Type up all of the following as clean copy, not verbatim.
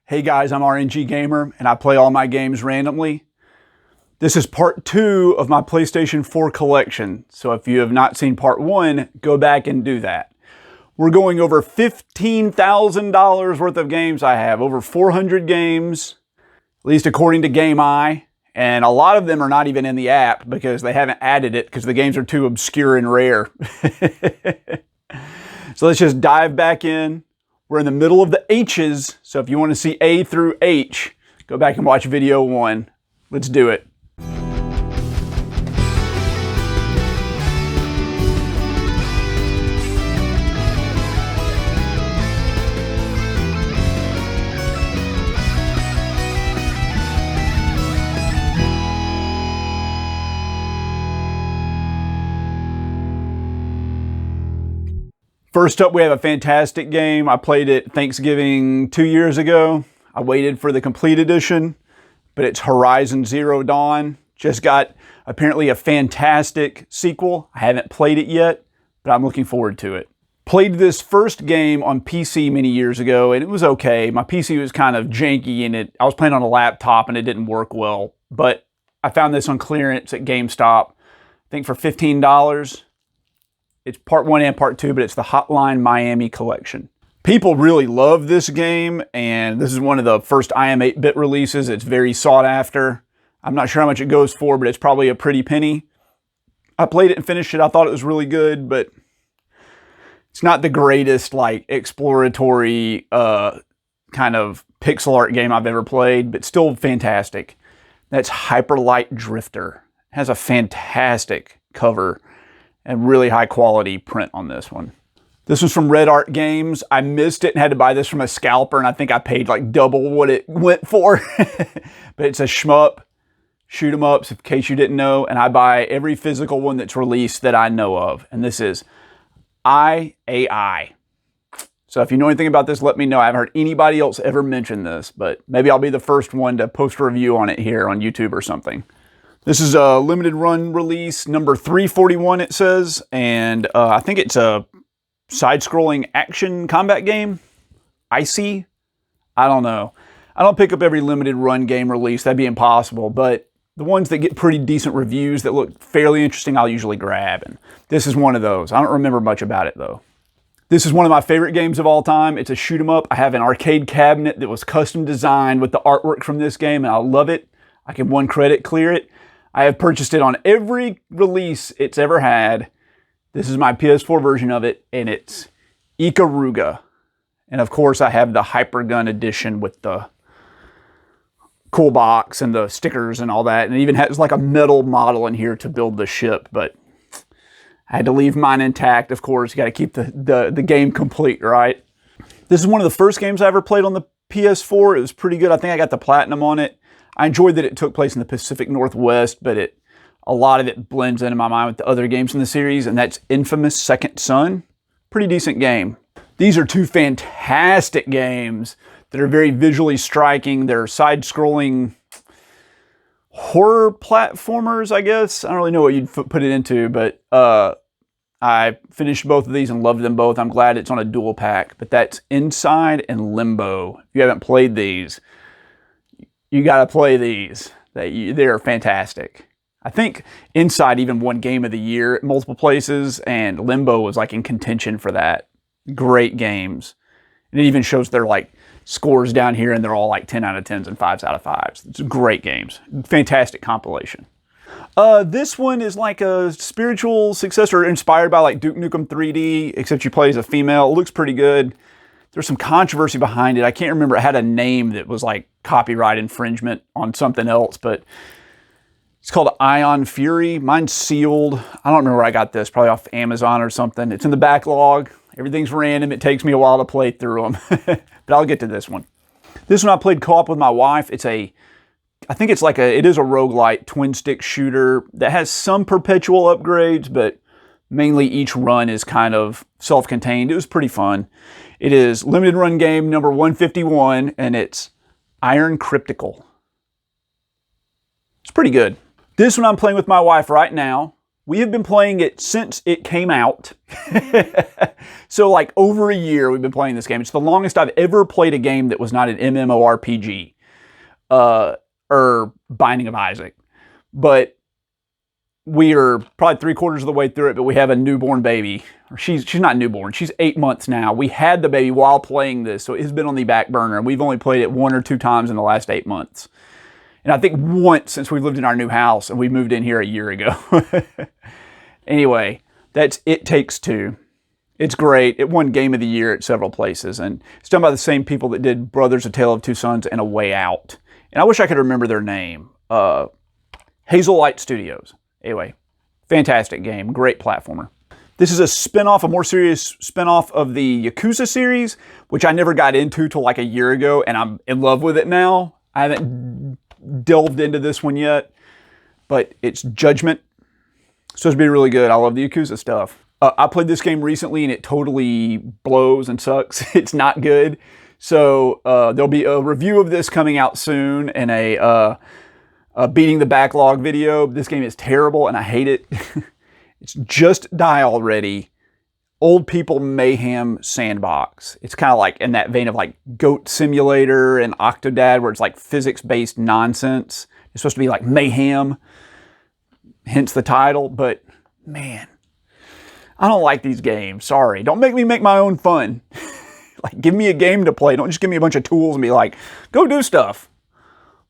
Hey guys, I'm RNG Gamer and I play all my games randomly. This is part 2 of my PlayStation 4 collection, so if you have not seen part 1, go back and do that. We're going over $15,000 worth of games I have, over 400 games, at least according to GameEye, and a lot of them are not even in the app because they haven't added it because the games are too obscure and rare. So let's just dive back in. We're in the middle of the H's, so if you want to see A through H, go back and watch video 1. Let's do it. First up, we have a fantastic game. I played it Thanksgiving 2 years ago. I waited for the complete edition, but it's Horizon Zero Dawn. Just got apparently a fantastic sequel. I haven't played it yet, but I'm looking forward to it. Played this first game on PC many years ago, and it was okay. My PC was kind of janky, and I was playing on a laptop, and it didn't work well. But I found this on clearance at GameStop, I think for $15. It's part 1 and part 2, but it's the Hotline Miami collection. People really love this game, and this is one of the first IM 8-bit releases. It's very sought after. I'm not sure how much it goes for, but it's probably a pretty penny. I played it and finished it. I thought it was really good, but it's not the greatest like exploratory kind of pixel art game I've ever played, but still fantastic. That's Hyper Light Drifter. It has a fantastic cover and really high quality print on this one. This was from Red Art Games. I missed it and had to buy this from a scalper, and I think I paid like double what it went for. But it's a shmup, shoot 'em ups, in case you didn't know, and I buy every physical one that's released that I know of. And this is IAI. So if you know anything about this, let me know. I haven't heard anybody else ever mention this, but maybe I'll be the first one to post a review on it here on YouTube or something. This is a limited run release, number 341 it says, and I think it's a side-scrolling action combat game. Icy? I don't know. I don't pick up every limited run game release, that'd be impossible, but the ones that get pretty decent reviews that look fairly interesting, I'll usually grab, and this is one of those. I don't remember much about it though. This is one of my favorite games of all time. It's a shoot 'em up. I have an arcade cabinet that was custom designed with the artwork from this game, and I love it. I can one credit clear it. I have purchased it on every release it's ever had. This is my PS4 version of it, and it's Ikaruga. And of course, I have the Hypergun edition with the cool box and the stickers and all that. And it even has like a metal model in here to build the ship, but I had to leave mine intact, of course. You got to keep the game complete, right? This is one of the first games I ever played on the PS4. It was pretty good. I think I got the platinum on it. I enjoyed that it took place in the Pacific Northwest, but a lot of it blends into my mind with the other games in the series, and that's Infamous Second Son. Pretty decent game. These are two fantastic games that are very visually striking. They're side-scrolling horror platformers, I guess. I don't really know what you'd put it into, but I finished both of these and loved them both. I'm glad it's on a dual pack, but that's Inside and Limbo. If you haven't played these, you got to play these. They're fantastic. I think Inside even won Game of the Year at multiple places, and Limbo was like in contention for that. Great games. And it even shows their like scores down here, and they're all like 10 out of 10s and 5s out of 5s. It's great games. Fantastic compilation. This one is like a spiritual successor inspired by like Duke Nukem 3D, except you play as a female. It looks pretty good. There's some controversy behind it. I can't remember. It had a name that was like copyright infringement on something else, but it's called Ion Fury. Mine's sealed. I don't remember where I got this, probably off Amazon or something. It's in the backlog. Everything's random. It takes me a while to play through them, but I'll get to this one. This one I played co-op with my wife. I think it is a roguelite twin stick shooter that has some perpetual upgrades, but mainly each run is kind of self-contained. It was pretty fun. It is limited run game number 151, and it's Iron Cryptical. It's pretty good. This one I'm playing with my wife right now. We have been playing it since it came out. So like over a year we've been playing this game. It's the longest I've ever played a game that was not an MMORPG or Binding of Isaac. But we are probably 3/4 of the way through it, but we have a newborn baby. Or she's not newborn. She's 8 months now. We had the baby while playing this, so it has been on the back burner, and we've only played it 1 or 2 times in the last 8 months. And I think once since we've lived in our new house, and we moved in here a year ago. Anyway, that's It Takes Two. It's great. It won Game of the Year at several places, and it's done by the same people that did Brothers: A Tale of Two Sons and A Way Out. And I wish I could remember their name. Hazel Light Studios. Anyway, fantastic game. Great platformer. This is a spinoff, a more serious spinoff of the Yakuza series, which I never got into till like a year ago, and I'm in love with it now. I haven't delved into this one yet, but it's Judgment. It's supposed to be really good. I love the Yakuza stuff. I played this game recently and it totally blows and sucks. It's not good. So there'll be a review of this coming out soon and a beating the backlog video. This game is terrible and I hate it. It's Just Die Already. Old People Mayhem Sandbox. It's kind of like in that vein of like Goat Simulator and Octodad, where it's like physics-based nonsense. It's supposed to be like mayhem, hence the title, but man, I don't like these games. Sorry. Don't make me make my own fun. Like, give me a game to play. Don't just give me a bunch of tools and be like, go do stuff.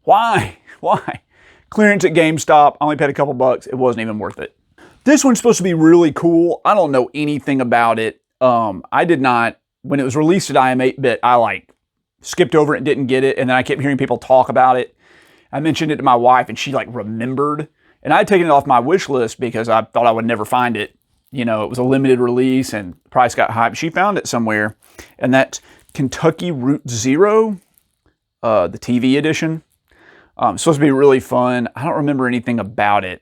Why? Why? Clearance at GameStop. I only paid a couple bucks. It wasn't even worth it. This one's supposed to be really cool. I don't know anything about it. I did not, when it was released at IM8-bit, I like skipped over it and didn't get it. And then I kept hearing people talk about it. I mentioned it to my wife and she like remembered. And I had taken it off my wish list because I thought I would never find it. You know, it was a limited release and the price got high. But she found it somewhere. And that's Kentucky Route Zero, the TV edition. It's supposed to be really fun. I don't remember anything about it.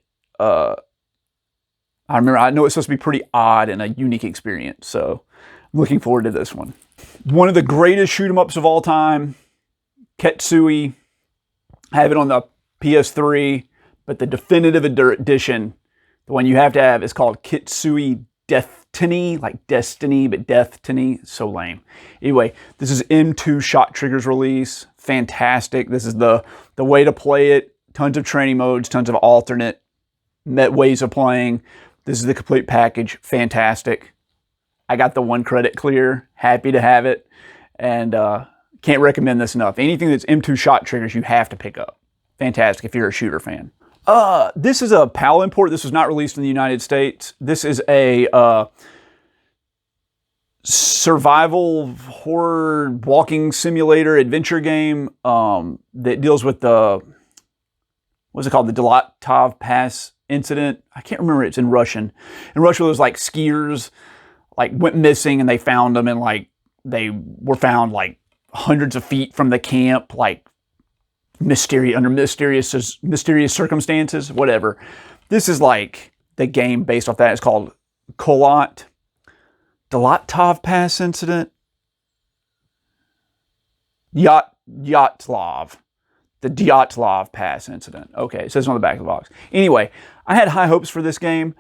I know it's supposed to be pretty odd and a unique experience, so I'm looking forward to this one. One of the greatest shoot 'em ups of all time, Ketsui. I have it on the PS3, but the definitive edition, the one you have to have, is called Ketsui Destiny, like Destiny, but Destiny. So lame. Anyway, this is M2 Shot Trigger's release. Fantastic. This is the way to play it. Tons of training modes, tons of alternate ways of playing. This is the complete package. Fantastic. I got the 1 credit clear. Happy to have it. And can't recommend this enough. Anything that's M2 Shot Triggers, you have to pick up. Fantastic if you're a shooter fan. This is a PAL import. This was not released in the United States. This is a survival horror walking simulator adventure game that deals with the, what's it called? The Dyatlov Pass incident. I can't remember. It's in Russian. In Russia, there was like skiers like went missing and they found them and like they were found like hundreds of feet from the camp, like under mysterious circumstances, whatever. This is like the game based off that. It's called Kolot. Dyatlov Pass incident. Dyatlov. The Dyatlov Pass incident. Okay, it says on the back of the box. Anyway, I had high hopes for this game,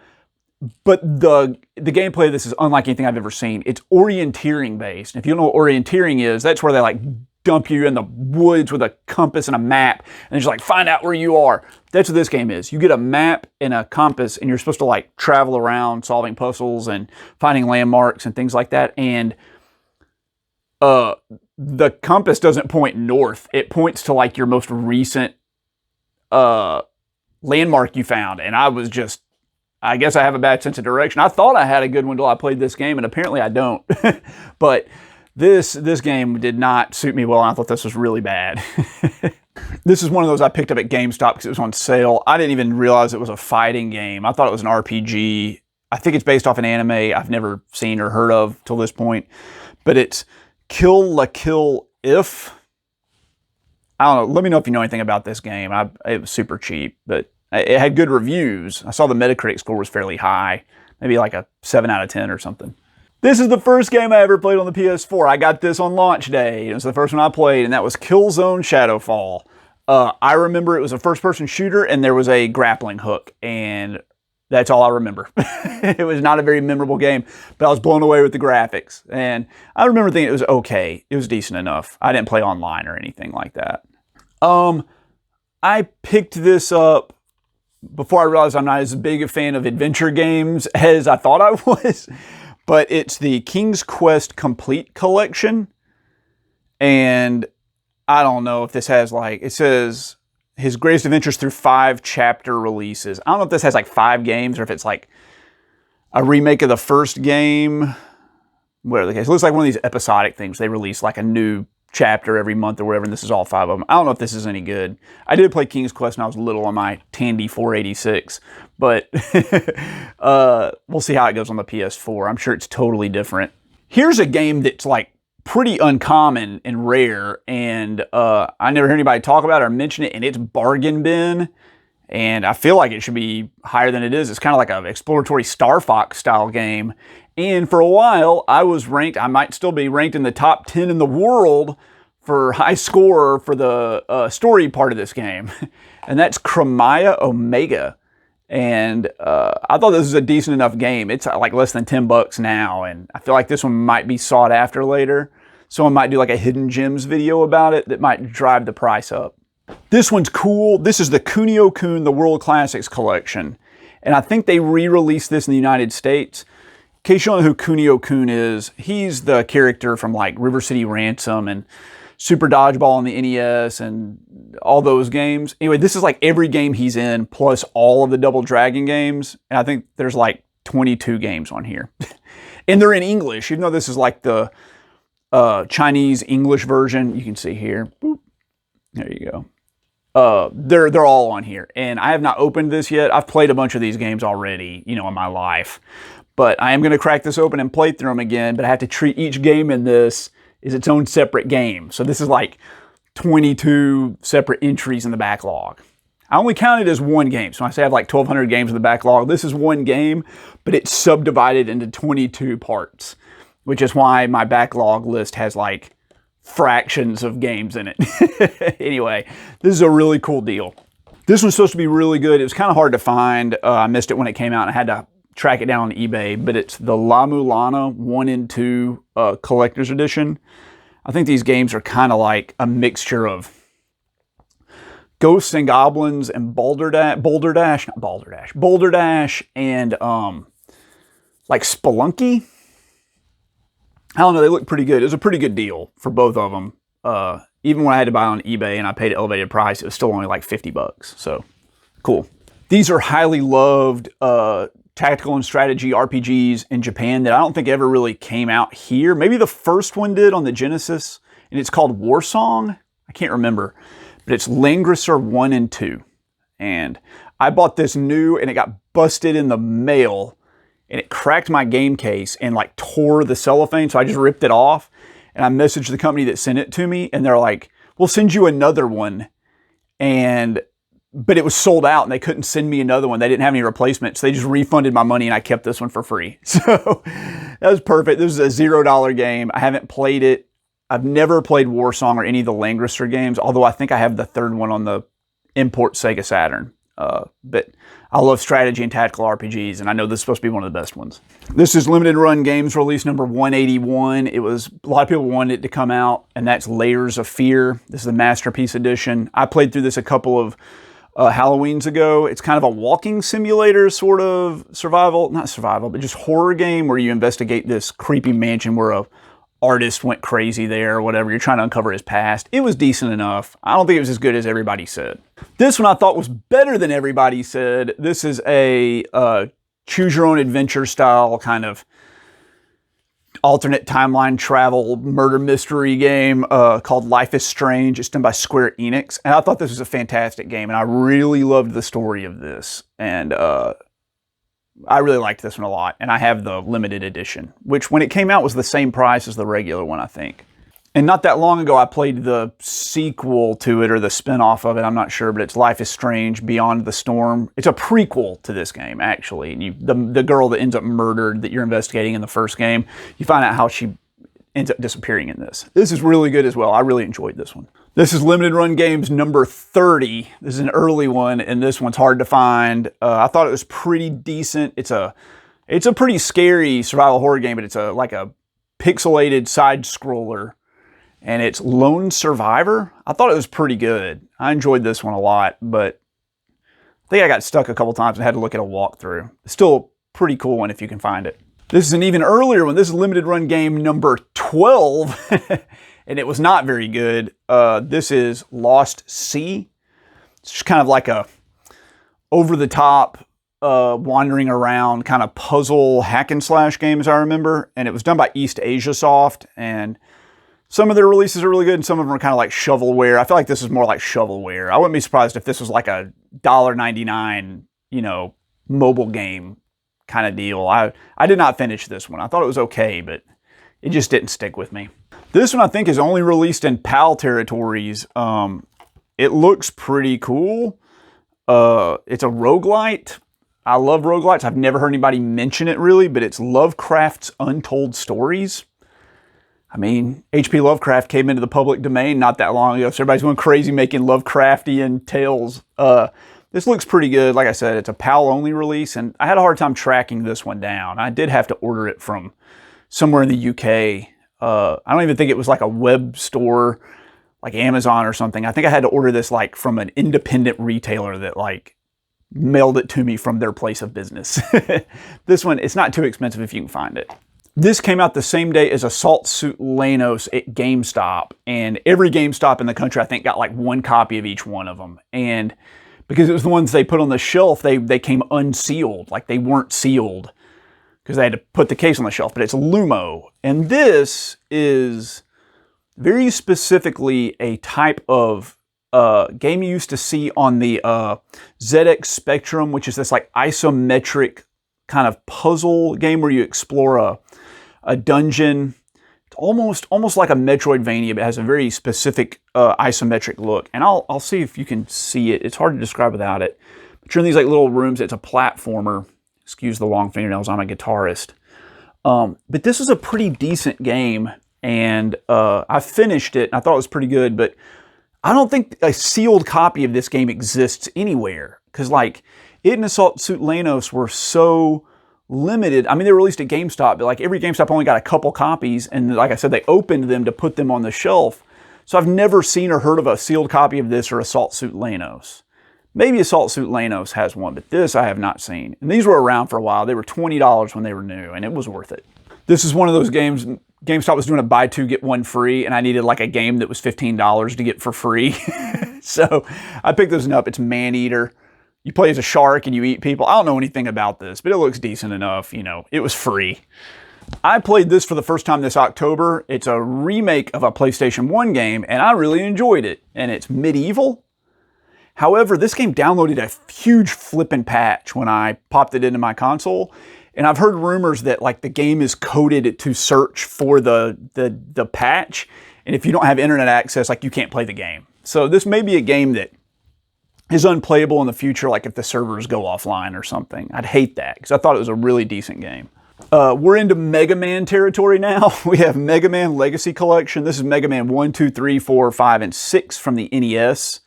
but the gameplay of this is unlike anything I've ever seen. It's orienteering based. If you don't know what orienteering is, that's where they like dump you in the woods with a compass and a map and just like find out where you are. That's what this game is. You get a map and a compass and you're supposed to like travel around solving puzzles and finding landmarks and things like that. And the compass doesn't point north. It points to like your most recent landmark you found. And I guess I have a bad sense of direction. I thought I had a good one until I played this game, and apparently I don't. But this game did not suit me well, and I thought this was really bad. This is one of those I picked up at GameStop because it was on sale. I didn't even realize it was a fighting game. I thought it was an RPG. I think it's based off an anime I've never seen or heard of till this point. But it's Kill la Kill If. I don't know. Let me know if you know anything about this game. It was super cheap, but it had good reviews. I saw the Metacritic score was fairly high. Maybe like a 7 out of 10 or something. This is the first game I ever played on the PS4. I got this on launch day. It was the first one I played, and that was Killzone Shadowfall. I remember it was a first-person shooter, and there was a grappling hook. And That's all I remember. It was not a very memorable game, but I was blown away with the graphics. And I remember thinking it was okay. It was decent enough. I didn't play online or anything like that. I picked this up before I realized I'm not as big a fan of adventure games as I thought I was. But it's the King's Quest Complete Collection. And I don't know if this has like, it says his greatest adventures through 5 chapter releases. I don't know if this has like 5 games or if it's like a remake of the first game. Whatever the case. It looks like one of these episodic things. They release like a new chapter every month or whatever, and this is all 5 of them. I don't know if this is any good. I did play King's Quest when I was little on my Tandy 486, but we'll see how it goes on the PS4. I'm sure it's totally different. Here's a game that's like pretty uncommon and rare, and I never heard anybody talk about it or mention it, and it's Bargain Bin, and I feel like it should be higher than it is. It's kind of like an exploratory Star Fox style game. And for a while, I was ranked, I might still be ranked in the top 10 in the world for high score for the story part of this game. And that's Crimea Omega. And I thought this was a decent enough game. It's like less than $10 now. And I feel like this one might be sought after later. Someone might do like a hidden gems video about it that might drive the price up. This one's cool. This is the Kunio-kun, the World Classics Collection. And I think they re-released this in the United States. In case you don't know who Kunio-kun is, he's the character from like River City Ransom and Super Dodgeball on the NES and all those games. Anyway, this is like every game he's in plus all of the Double Dragon games. And I think there's like 22 games on here. And they're in English, even though this is like the Chinese English version. You can see here. Boop. There you go. They're all on here. And I have not opened this yet. I've played a bunch of these games already, you know, in my life. But I am going to crack this open and play through them again, but I have to treat each game in this as its own separate game. So this is like 22 separate entries in the backlog. I only count it as one game. So when I say I have like 1,200 games in the backlog, this is one game, but it's subdivided into 22 parts, which is why my backlog list has like fractions of games in it. Anyway, this is a really cool deal. This one's supposed to be really good. It was kind of hard to find. I missed it when it came out and I had to track it down on eBay, but it's the La Mulana 1 and 2 Collector's Edition. I think these games are kind of like a mixture of Ghosts and Goblins and Boulder Dash and like Spelunky. I don't know, they look pretty good. It was a pretty good deal for both of them. Even when I had to buy on eBay and I paid an elevated price, it was still only like $50. So cool. These are highly loved tactical and strategy RPGs in Japan that I don't think ever really came out here. Maybe the first one did on the Genesis, and it's called Warsong. I can't remember, but it's Langrisser 1 and 2. And I bought this new, and it got busted in the mail, and it cracked my game case and like tore the cellophane, so I just ripped it off, and I messaged the company that sent it to me, and they're like, we'll send you another one. But it was sold out and they couldn't send me another one. They didn't have any replacements. They just refunded my money and I kept this one for free. So that was perfect. This is a $0 game. I haven't played it. I've never played Warsong or any of the Langrisser games, although I think I have the third one on the import Sega Saturn. But I love strategy and tactical RPGs, and I know this is supposed to be one of the best ones. This is Limited Run Games release number 181. A lot of people wanted it to come out, and that's Layers of Fear. This is the Masterpiece Edition. I played through this a couple of Halloweens ago. It's kind of a walking simulator, sort of not survival, but just horror game where you investigate this creepy mansion where a artist went crazy there or whatever. You're trying to uncover his past. It was decent enough. I don't think it was as good as everybody said. This one I thought was better than everybody said. This is a choose your own adventure style kind of alternate timeline travel murder mystery game called Life is Strange. It's done by Square Enix. And I thought this was a fantastic game, and I really loved the story of this. And I really liked this one a lot. And I have the limited edition, which when it came out was the same price as the regular one, I think. And not that long ago, I played the sequel to it, or the spin-off of it, I'm not sure, but it's Life is Strange Beyond the Storm. It's a prequel to this game, actually. And the girl that ends up murdered that you're investigating in the first game, you find out how she ends up disappearing in this. This is really good as well. I really enjoyed this one. This is Limited Run Games number 30. This is an early one, and this one's hard to find. I thought it was pretty decent. It's a pretty scary survival horror game, but it's like a pixelated side scroller, and it's Lone Survivor. I thought it was pretty good. I enjoyed this one a lot, but I think I got stuck a couple times and had to look at a walkthrough. It's still a pretty cool one if you can find it. This is an even earlier one. This is Limited Run Game number 12. And it was not very good. This is Lost Sea. It's just kind of like a over-the-top, wandering around kind of puzzle hack and slash game, as I remember. And it was done by East Asia Soft. And some of their releases are really good, and some of them are kind of like shovelware. I feel like this is more like shovelware. I wouldn't be surprised if this was like a $1.99, mobile game kind of deal. I did not finish this one. I thought it was okay, but it just didn't stick with me. This one I think is only released in PAL territories. It looks pretty cool. It's a roguelite. I love roguelites. I've never heard anybody mention it really, but it's Lovecraft's Untold Stories. I mean, H.P. Lovecraft came into the public domain not that long ago, so everybody's going crazy making Lovecraftian tales. This looks pretty good. Like I said, it's a PAL only release, and I had a hard time tracking this one down. I did have to order it from somewhere in the UK. I don't even think it was like a web store like Amazon or something. I think I had to order this like from an independent retailer that like mailed it to me from their place of business. This one, it's not too expensive if you can find it. This came out the same day as Assault Suit Lanos at GameStop, and every GameStop in the country I think got like one copy of each one of them. And because it was the ones they put on the shelf, they came unsealed, like they weren't sealed, because they had to put the case on the shelf, but it's Lumo. And this is very specifically a type of game you used to see on the ZX Spectrum, which is this like isometric kind of puzzle game where you explore a dungeon. It's almost like a Metroidvania, but it has a very specific isometric look. And I'll see if you can see it. It's hard to describe without it. But you're in these like little rooms. It's a platformer. Excuse the long fingernails, I'm a guitarist. But this is a pretty decent game, and I finished it, and I thought it was pretty good, but I don't think a sealed copy of this game exists anywhere, because like, it and Assault Suit Lanos were so limited. I mean, they were released at GameStop, but like every GameStop only got a couple copies, and like I said, they opened them to put them on the shelf. So I've never seen or heard of a sealed copy of this or Assault Suit Lanos. Maybe Assault Suit Lanos has one, but this I have not seen. And these were around for a while. They were $20 when they were new, and it was worth it. This is one of those games, GameStop was doing a buy two, get one free, and I needed like a game that was $15 to get for free. So I picked this one up. It's Maneater. You play as a shark and you eat people. I don't know anything about this, but it looks decent enough. It was free. I played this for the first time this October. It's a remake of a PlayStation 1 game, and I really enjoyed it. And it's Medieval. However, this game downloaded a huge flippin' patch when I popped it into my console. And I've heard rumors that like the game is coded to search for the patch. And if you don't have internet access, like you can't play the game. So this may be a game that is unplayable in the future, like if the servers go offline or something. I'd hate that, because I thought it was a really decent game. We're into Mega Man territory now. We have Mega Man Legacy Collection. This is Mega Man 1, 2, 3, 4, 5, and 6 from the NES.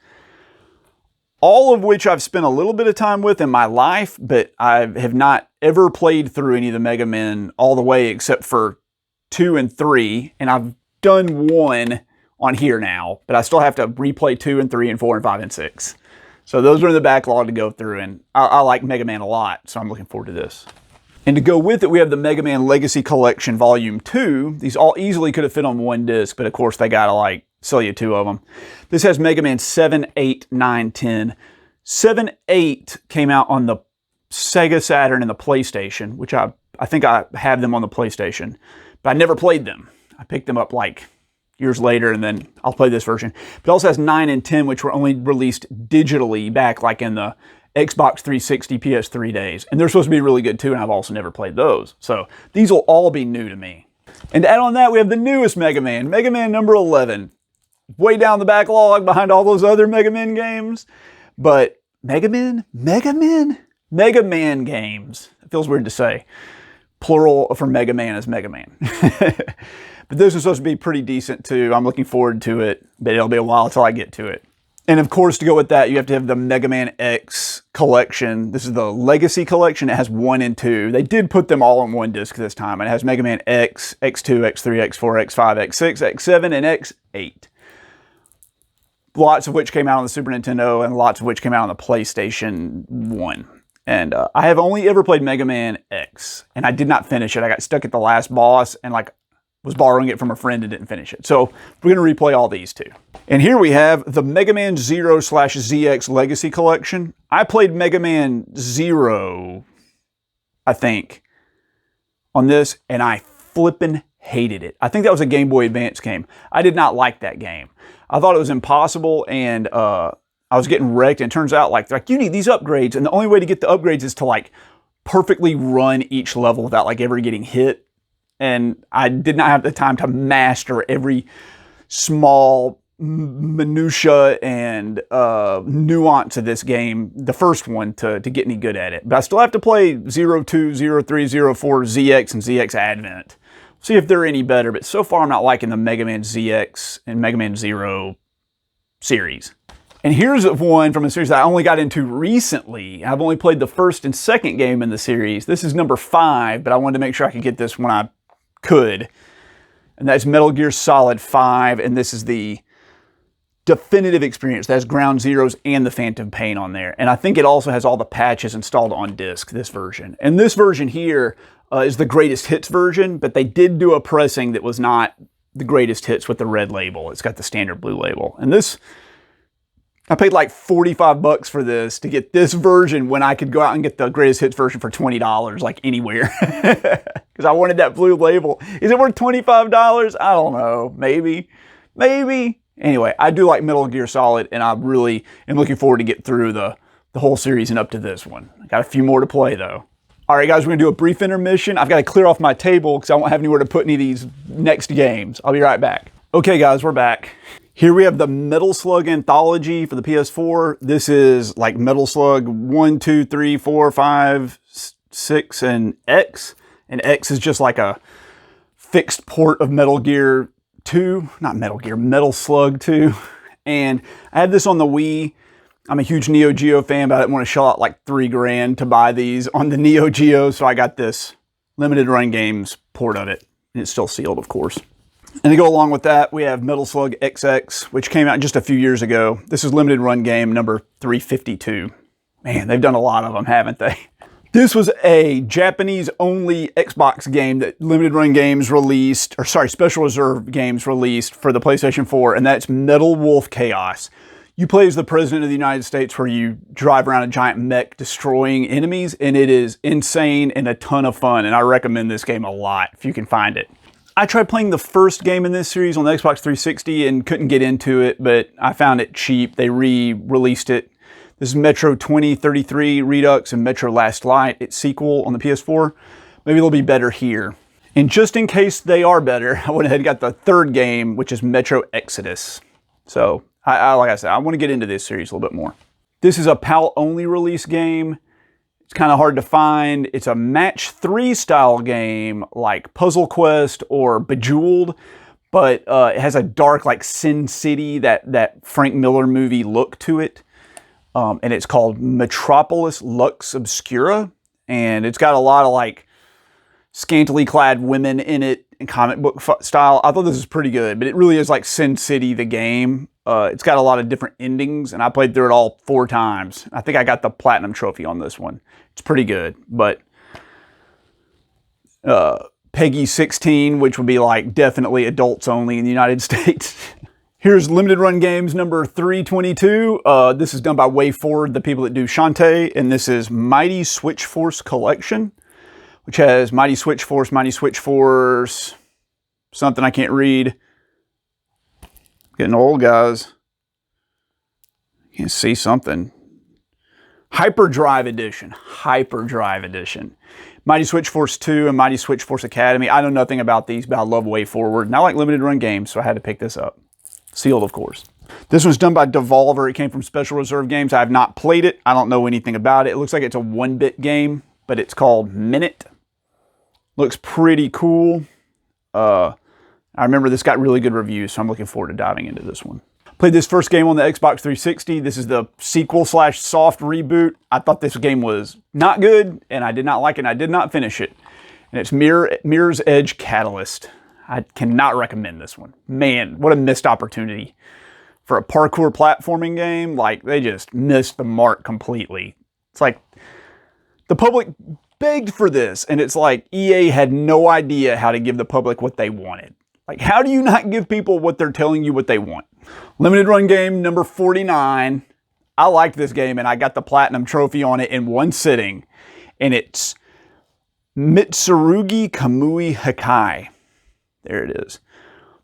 All of which I've spent a little bit of time with in my life, but I have not ever played through any of the Mega Men all the way except for 2 and 3. And I've done 1 on here now, but I still have to replay 2 and 3 and 4 and 5 and 6. So those are in the backlog to go through, and I like Mega Man a lot, so I'm looking forward to this. And to go with it, we have the Mega Man Legacy Collection Volume 2. These all easily could have fit on one disc, but of course they gotta like sell you 2 of them. This has Mega Man 7, 8, 9, 10. 7, 8 came out on the Sega Saturn and the PlayStation, which I think I have them on the PlayStation, but I never played them. I picked them up like years later, and then I'll play this version. But it also has 9 and 10, which were only released digitally back like in the Xbox 360, PS3 days. And they're supposed to be really good too, and I've also never played those. So these will all be new to me. And to add on that, we have the newest Mega Man number 11. Way down the backlog behind all those other Mega Man games. But Mega Man games. It feels weird to say. Plural for Mega Man is Mega Man. But this is supposed to be pretty decent too. I'm looking forward to it, but it'll be a while until I get to it. And of course, to go with that, you have to have the Mega Man X collection. This is the Legacy collection. It has 1 and 2. They did put them all on one disc this time. It has Mega Man X, X2, X3, X4, X5, X6, X7, and X8. Lots of which came out on the Super Nintendo, and lots of which came out on the PlayStation 1. And I have only ever played Mega Man X, and I did not finish it. I got stuck at the last boss, and was borrowing it from a friend and didn't finish it. So we're going to replay all these two. And here we have the Mega Man 0/ZX Legacy Collection. I played Mega Man 0, I think, on this, and I flippin' hated it. I think that was a Game Boy Advance game. I did not like that game. I thought it was impossible, and I was getting wrecked, and it turns out like you need these upgrades, and the only way to get the upgrades is to perfectly run each level without ever getting hit. And I did not have the time to master every small minutia and nuance of this game, the first one, to get any good at it. But I still have to play 0, 2, 0, 3, 0, 4, ZX, and ZX Advent. See if they're any better, but so far I'm not liking the Mega Man ZX and Mega Man 0 series. And here's one from a series that I only got into recently. I've only played the first and second game in the series. This is number 5, but I wanted to make sure I could get this when I could. And that's Metal Gear Solid 5, and this is the definitive experience. That's Ground Zeroes and the Phantom Pain on there. And I think it also has all the patches installed on disc, this version. And this version here is the greatest hits version, but they did do a pressing that was not the greatest hits with the red label. It's got the standard blue label. And this, I paid like $45 for this to get this version when I could go out and get the greatest hits version for $20, like anywhere. Because I wanted that blue label. Is it worth $25? I don't know. Maybe. Anyway, I do like Metal Gear Solid, and I really am looking forward to get through the whole series and up to this one. I got a few more to play, though. All right, guys, we're going to do a brief intermission. I've got to clear off my table because I won't have anywhere to put any of these next games. I'll be right back. Okay, guys, we're back. Here we have the Metal Slug Anthology for the PS4. This is like Metal Slug 1, 2, 3, 4, 5, 6, and X. And X is just like a fixed port of Metal Gear 2. Not Metal Gear, Metal Slug 2. And I had this on the Wii. I'm a huge Neo Geo fan, but I didn't want to shell out like $3 grand to buy these on the Neo Geo. So I got this limited run games port of it. And it's still sealed, of course. And to go along with that, we have Metal Slug XX, which came out just a few years ago. This is limited run game number 352. Man, they've done a lot of them, haven't they? This was a Japanese-only Xbox game that limited run games released, or sorry, Special Reserve games released for the PlayStation 4, and that's Metal Wolf Chaos. You play as the President of the United States where you drive around a giant mech destroying enemies, and it is insane and a ton of fun, and I recommend this game a lot if you can find it. I tried playing the first game in this series on the Xbox 360 and couldn't get into it, but I found it cheap. They re-released it. This is Metro 2033 Redux and Metro Last Light, its sequel on the PS4. Maybe they'll be better here. And just in case they are better, I went ahead and got the third game, which is Metro Exodus. So, like I said, I want to get into this series a little bit more. This is a PAL-only release game. It's kind of hard to find. It's a match 3 style game like Puzzle Quest or Bejeweled, but it has a dark like Sin City, that Frank Miller movie look to it. And it's called Metropolis Lux Obscura. And it's got a lot of like scantily clad women in it in comic book style. I thought this was pretty good, but it really is like Sin City, the game. It's got a lot of different endings, and I played through it all 4 times. I think I got the Platinum Trophy on this one. It's pretty good, but Peggy 16, which would be like definitely adults only in the United States. Here's Limited Run Games number 322. This is done by WayForward, the people that do Shantae, and this is Mighty Switch Force Collection, which has Mighty Switch Force, something I can't read. Getting old, guys. Can't see something. Hyperdrive Edition. Mighty Switch Force 2 and Mighty Switch Force Academy. I know nothing about these, but I love WayForward. And I like limited run games, so I had to pick this up. Sealed, of course. This one's done by Devolver. It came from Special Reserve Games. I have not played it. I don't know anything about it. It looks like it's a 1-bit game, but it's called Minute. Looks pretty cool. I I remember this got really good reviews, so I'm looking forward to diving into this one. Played this first game on the Xbox 360. This is the sequel / soft reboot. I thought this game was not good, and I did not like it, and I did not finish it. And it's Mirror's Edge Catalyst. I cannot recommend this one. Man, what a missed opportunity for a parkour platforming game. Like, they just missed the mark completely. It's like the public begged for this, and it's like EA had no idea how to give the public what they wanted. Like, how do you not give people what they're telling you what they want? Limited run game number 49. I liked this game, and I got the platinum trophy on it in one sitting. And it's Mitsurugi Kamui Hikai. There it is.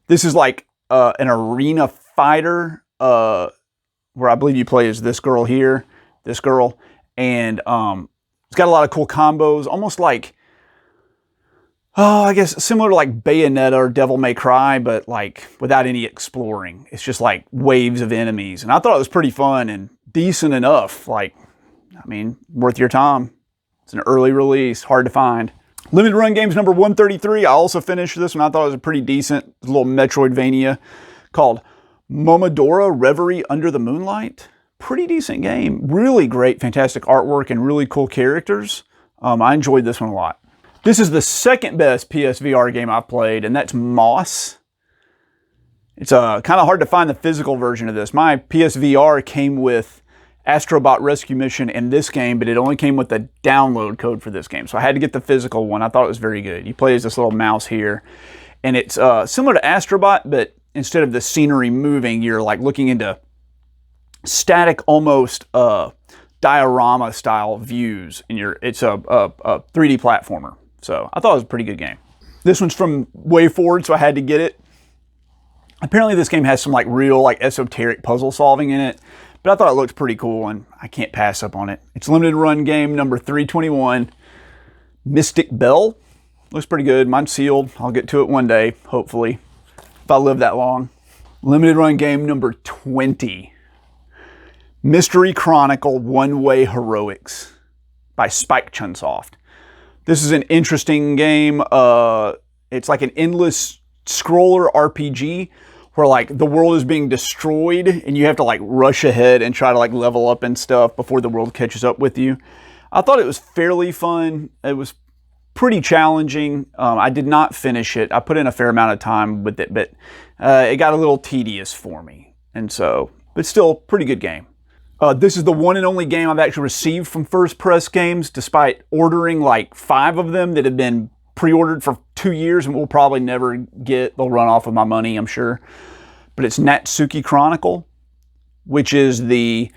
This is like an arena fighter where I believe you play as this girl here, this girl. And it's got a lot of cool combos, almost like, I guess similar to like Bayonetta or Devil May Cry, but like without any exploring. It's just like waves of enemies. And I thought it was pretty fun and decent enough. Like, I mean, worth your time. It's an early release, hard to find. Limited run games number 133. I also finished this one. I thought it was a pretty decent little Metroidvania called Momodora Reverie Under the Moonlight. Pretty decent game. Really great, fantastic artwork and really cool characters. I enjoyed this one a lot. This is the second best PSVR game I've played, and that's Moss. It's kind of hard to find the physical version of this. My PSVR came with Astrobot Rescue Mission and this game, but it only came with the download code for this game. So I had to get the physical one. I thought it was very good. You play as this little mouse here, and it's similar to Astrobot, but instead of the scenery moving, you're like looking into static, almost diorama style views, and it's a 3D platformer. So I thought it was a pretty good game. This one's from WayForward, so I had to get it. Apparently this game has some like real like esoteric puzzle solving in it, but I thought it looked pretty cool and I can't pass up on it. It's limited run game number 321, Mystic Bell. Looks pretty good. Mine's sealed. I'll get to it one day, hopefully, if I live that long. Limited run game number 20, Mystery Chronicle One-Way Heroics by Spike Chunsoft. This is an interesting game. It's like an endless scroller RPG where like the world is being destroyed and you have to like rush ahead and try to like level up and stuff before the world catches up with you. I thought it was fairly fun. It was pretty challenging. I did not finish it. I put in a fair amount of time with it, but it got a little tedious for me. And so, but still pretty good game. This is the one and only game I've actually received from First Press Games, despite ordering like 5 of them that have been pre-ordered for 2 years and will probably never get. They'll run off with my money, I'm sure. But it's Natsuki Chronicle, which is the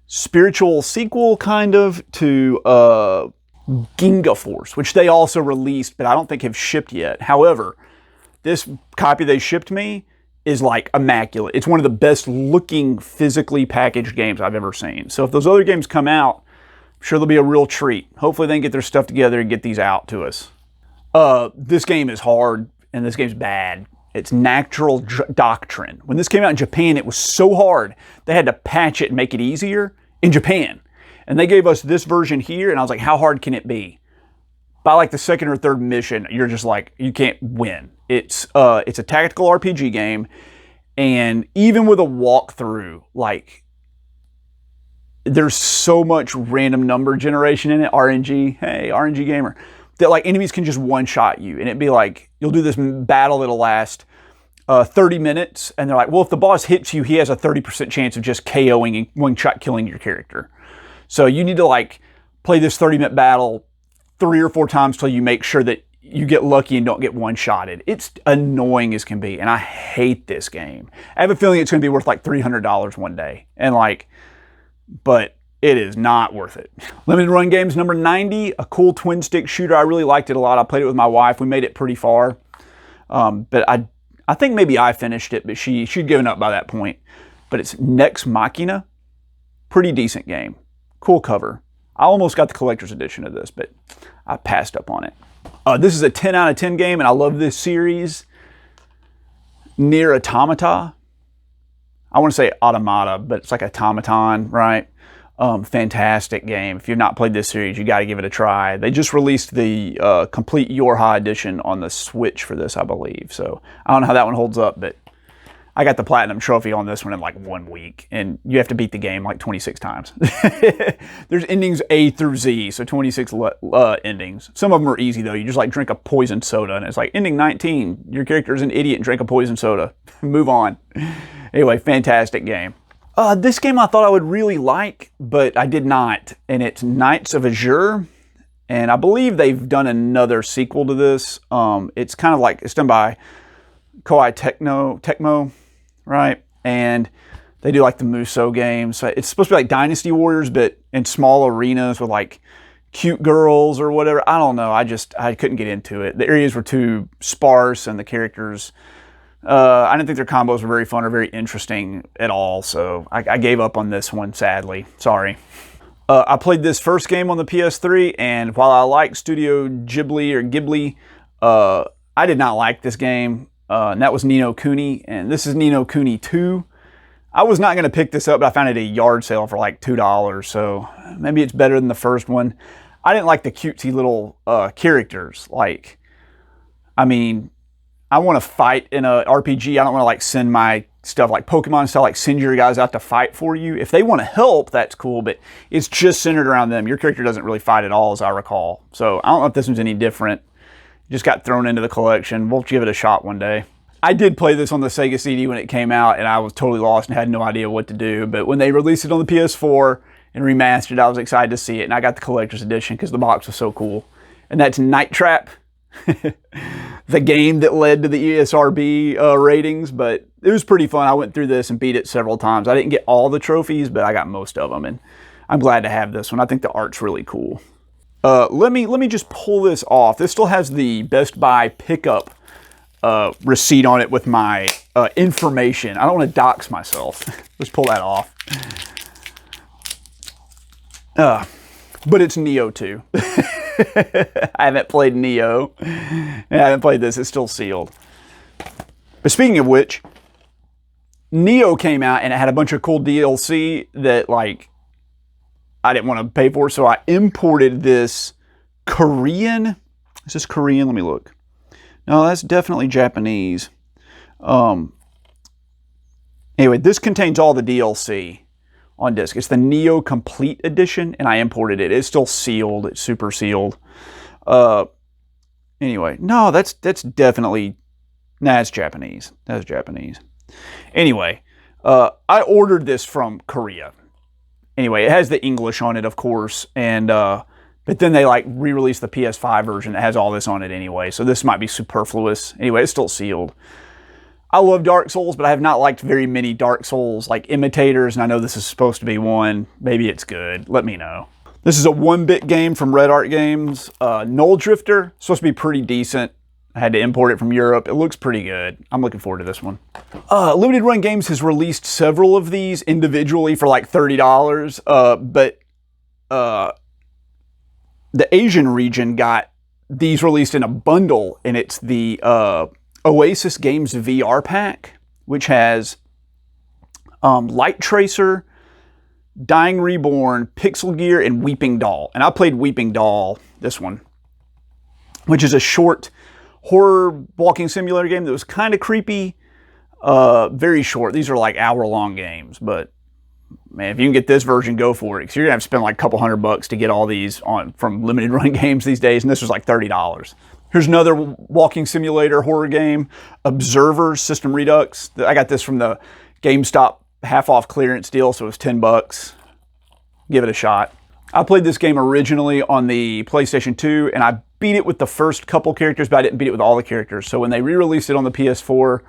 spiritual sequel kind of to Ginga Force, which they also released, but I don't think have shipped yet. However, this copy they shipped me is like immaculate. It's one of the best looking physically packaged games I've ever seen. So if those other games come out, I'm sure they'll be a real treat. Hopefully they can get their stuff together and get these out to us. This game is hard and this game's bad. It's Natural Doctrine. When this came out in Japan, it was so hard they had to patch it and make it easier in Japan. And they gave us this version here, and I was like, how hard can it be? By like the second or third mission, you're just like, you can't win. It's a tactical RPG game, and even with a walkthrough, like, there's so much random number generation in it, RNG, hey, RNG gamer, that like enemies can just one-shot you, and it'd be like, you'll do this battle that'll last 30 minutes, and they're like, well, if the boss hits you, he has a 30% chance of just KOing and one-shot killing your character. So you need to like play this 30-minute battle 3 or 4 times till you make sure that you get lucky and don't get one-shotted. It's annoying as can be, and I hate this game. I have a feeling it's going to be worth like $300 one day, and like, but it is not worth it. Limited run games number 90, a cool twin stick shooter. I really liked it a lot. I played it with my wife. We made it pretty far, but I think maybe I finished it, but she'd given up by that point. But it's Nex Machina, pretty decent game, cool cover. I almost got the collector's edition of this, but I passed up on it. This is a 10 out of 10 game, and I love this series. Nier Automata. I want to say Automata, but it's like automaton, right? Fantastic game. If you've not played this series, you got to give it a try. They just released the complete Yorha edition on the Switch for this, I believe. So I don't know how that one holds up, but I got the Platinum Trophy on this one in like 1 week, and you have to beat the game like 26 times. There's endings A through Z, so 26 endings. Some of them are easy, though. You just like drink a poison soda, and it's like, ending 19, your character is an idiot and drank a poison soda. Move on. Anyway, fantastic game. This game I thought I would really like, but I did not, and it's Knights of Azure, and I believe they've done another sequel to this. It's kind of like, it's done by Koei Tecmo, right? And they do like the Musou games. So it's supposed to be like Dynasty Warriors, but in small arenas with like cute girls or whatever. I don't know. I couldn't get into it. The areas were too sparse, and the characters, I didn't think their combos were very fun or very interesting at all. So I gave up on this one, sadly. Sorry. I played this first game on the PS3, and while I like Studio Ghibli, I did not like this game. And that was Ni no Kuni, and this is Ni no Kuni 2. I was not going to pick this up, but I found it at a yard sale for like $2, so maybe it's better than the first one. I didn't like the cutesy little characters. Like, I mean, I want to fight in a RPG. I don't want to like send my stuff like Pokemon style, like send your guys out to fight for you. If they want to help, that's cool, but it's just centered around them. Your character doesn't really fight at all, as I recall. So I don't know if this one's any different. Just got thrown into the collection. We'll give it a shot one day. I did play this on the Sega CD when it came out, and I was totally lost and had no idea what to do. But when they released it on the PS4 and remastered, I was excited to see it, and I got the collector's edition because the box was so cool. And that's Night Trap, the game that led to the ESRB ratings, but it was pretty fun. I went through this and beat it several times. I didn't get all the trophies, but I got most of them, and I'm glad to have this one. I think the art's really cool. Let me just pull this off. This still has the Best Buy pickup receipt on it with my information. I don't want to dox myself. Let's pull that off. But it's Neo 2. I haven't played Neo. I haven't played this. It's still sealed. But speaking of which, Neo came out and it had a bunch of cool DLC that like I didn't want to pay for, so I imported this Korean. Is this Korean? Let me look. No, that's definitely Japanese. Anyway, this contains all the DLC on disc. It's the Neo Complete Edition, and I imported it. It's still sealed. It's super sealed. Anyway, no, that's definitely... Nah, it's Japanese. That's Japanese. Anyway, I ordered this from Korea. Anyway, it has the English on it, of course, and but then they like re-released the PS5 version that has all this on it anyway, so this might be superfluous. Anyway, it's still sealed. I love Dark Souls, but I have not liked very many Dark Souls like imitators, and I know this is supposed to be one. Maybe it's good. Let me know. This is a 1-bit game from Red Art Games. Null Drifter, supposed to be pretty decent. I had to import it from Europe. It looks pretty good. I'm looking forward to this one. Limited Run Games has released several of these individually for like $30, but the Asian region got these released in a bundle, and it's the Oasis Games VR pack, which has Light Tracer, Dying Reborn, Pixel Gear, and Weeping Doll. And I played Weeping Doll, this one, which is a short horror walking simulator game that was kind of creepy. Very short. These are like hour-long games, but man, if you can get this version, go for it, because you're gonna have to spend like a couple $100 to get all these from Limited Run Games these days, and this was like $30. Here's another walking simulator horror game, Observers System Redux. I got this from the GameStop half-off clearance deal, so it was $10. Give it a shot. I played this game originally on the PlayStation 2, and I beat it with the first couple characters, but I didn't beat it with all the characters. So when they re-released it on the PS4,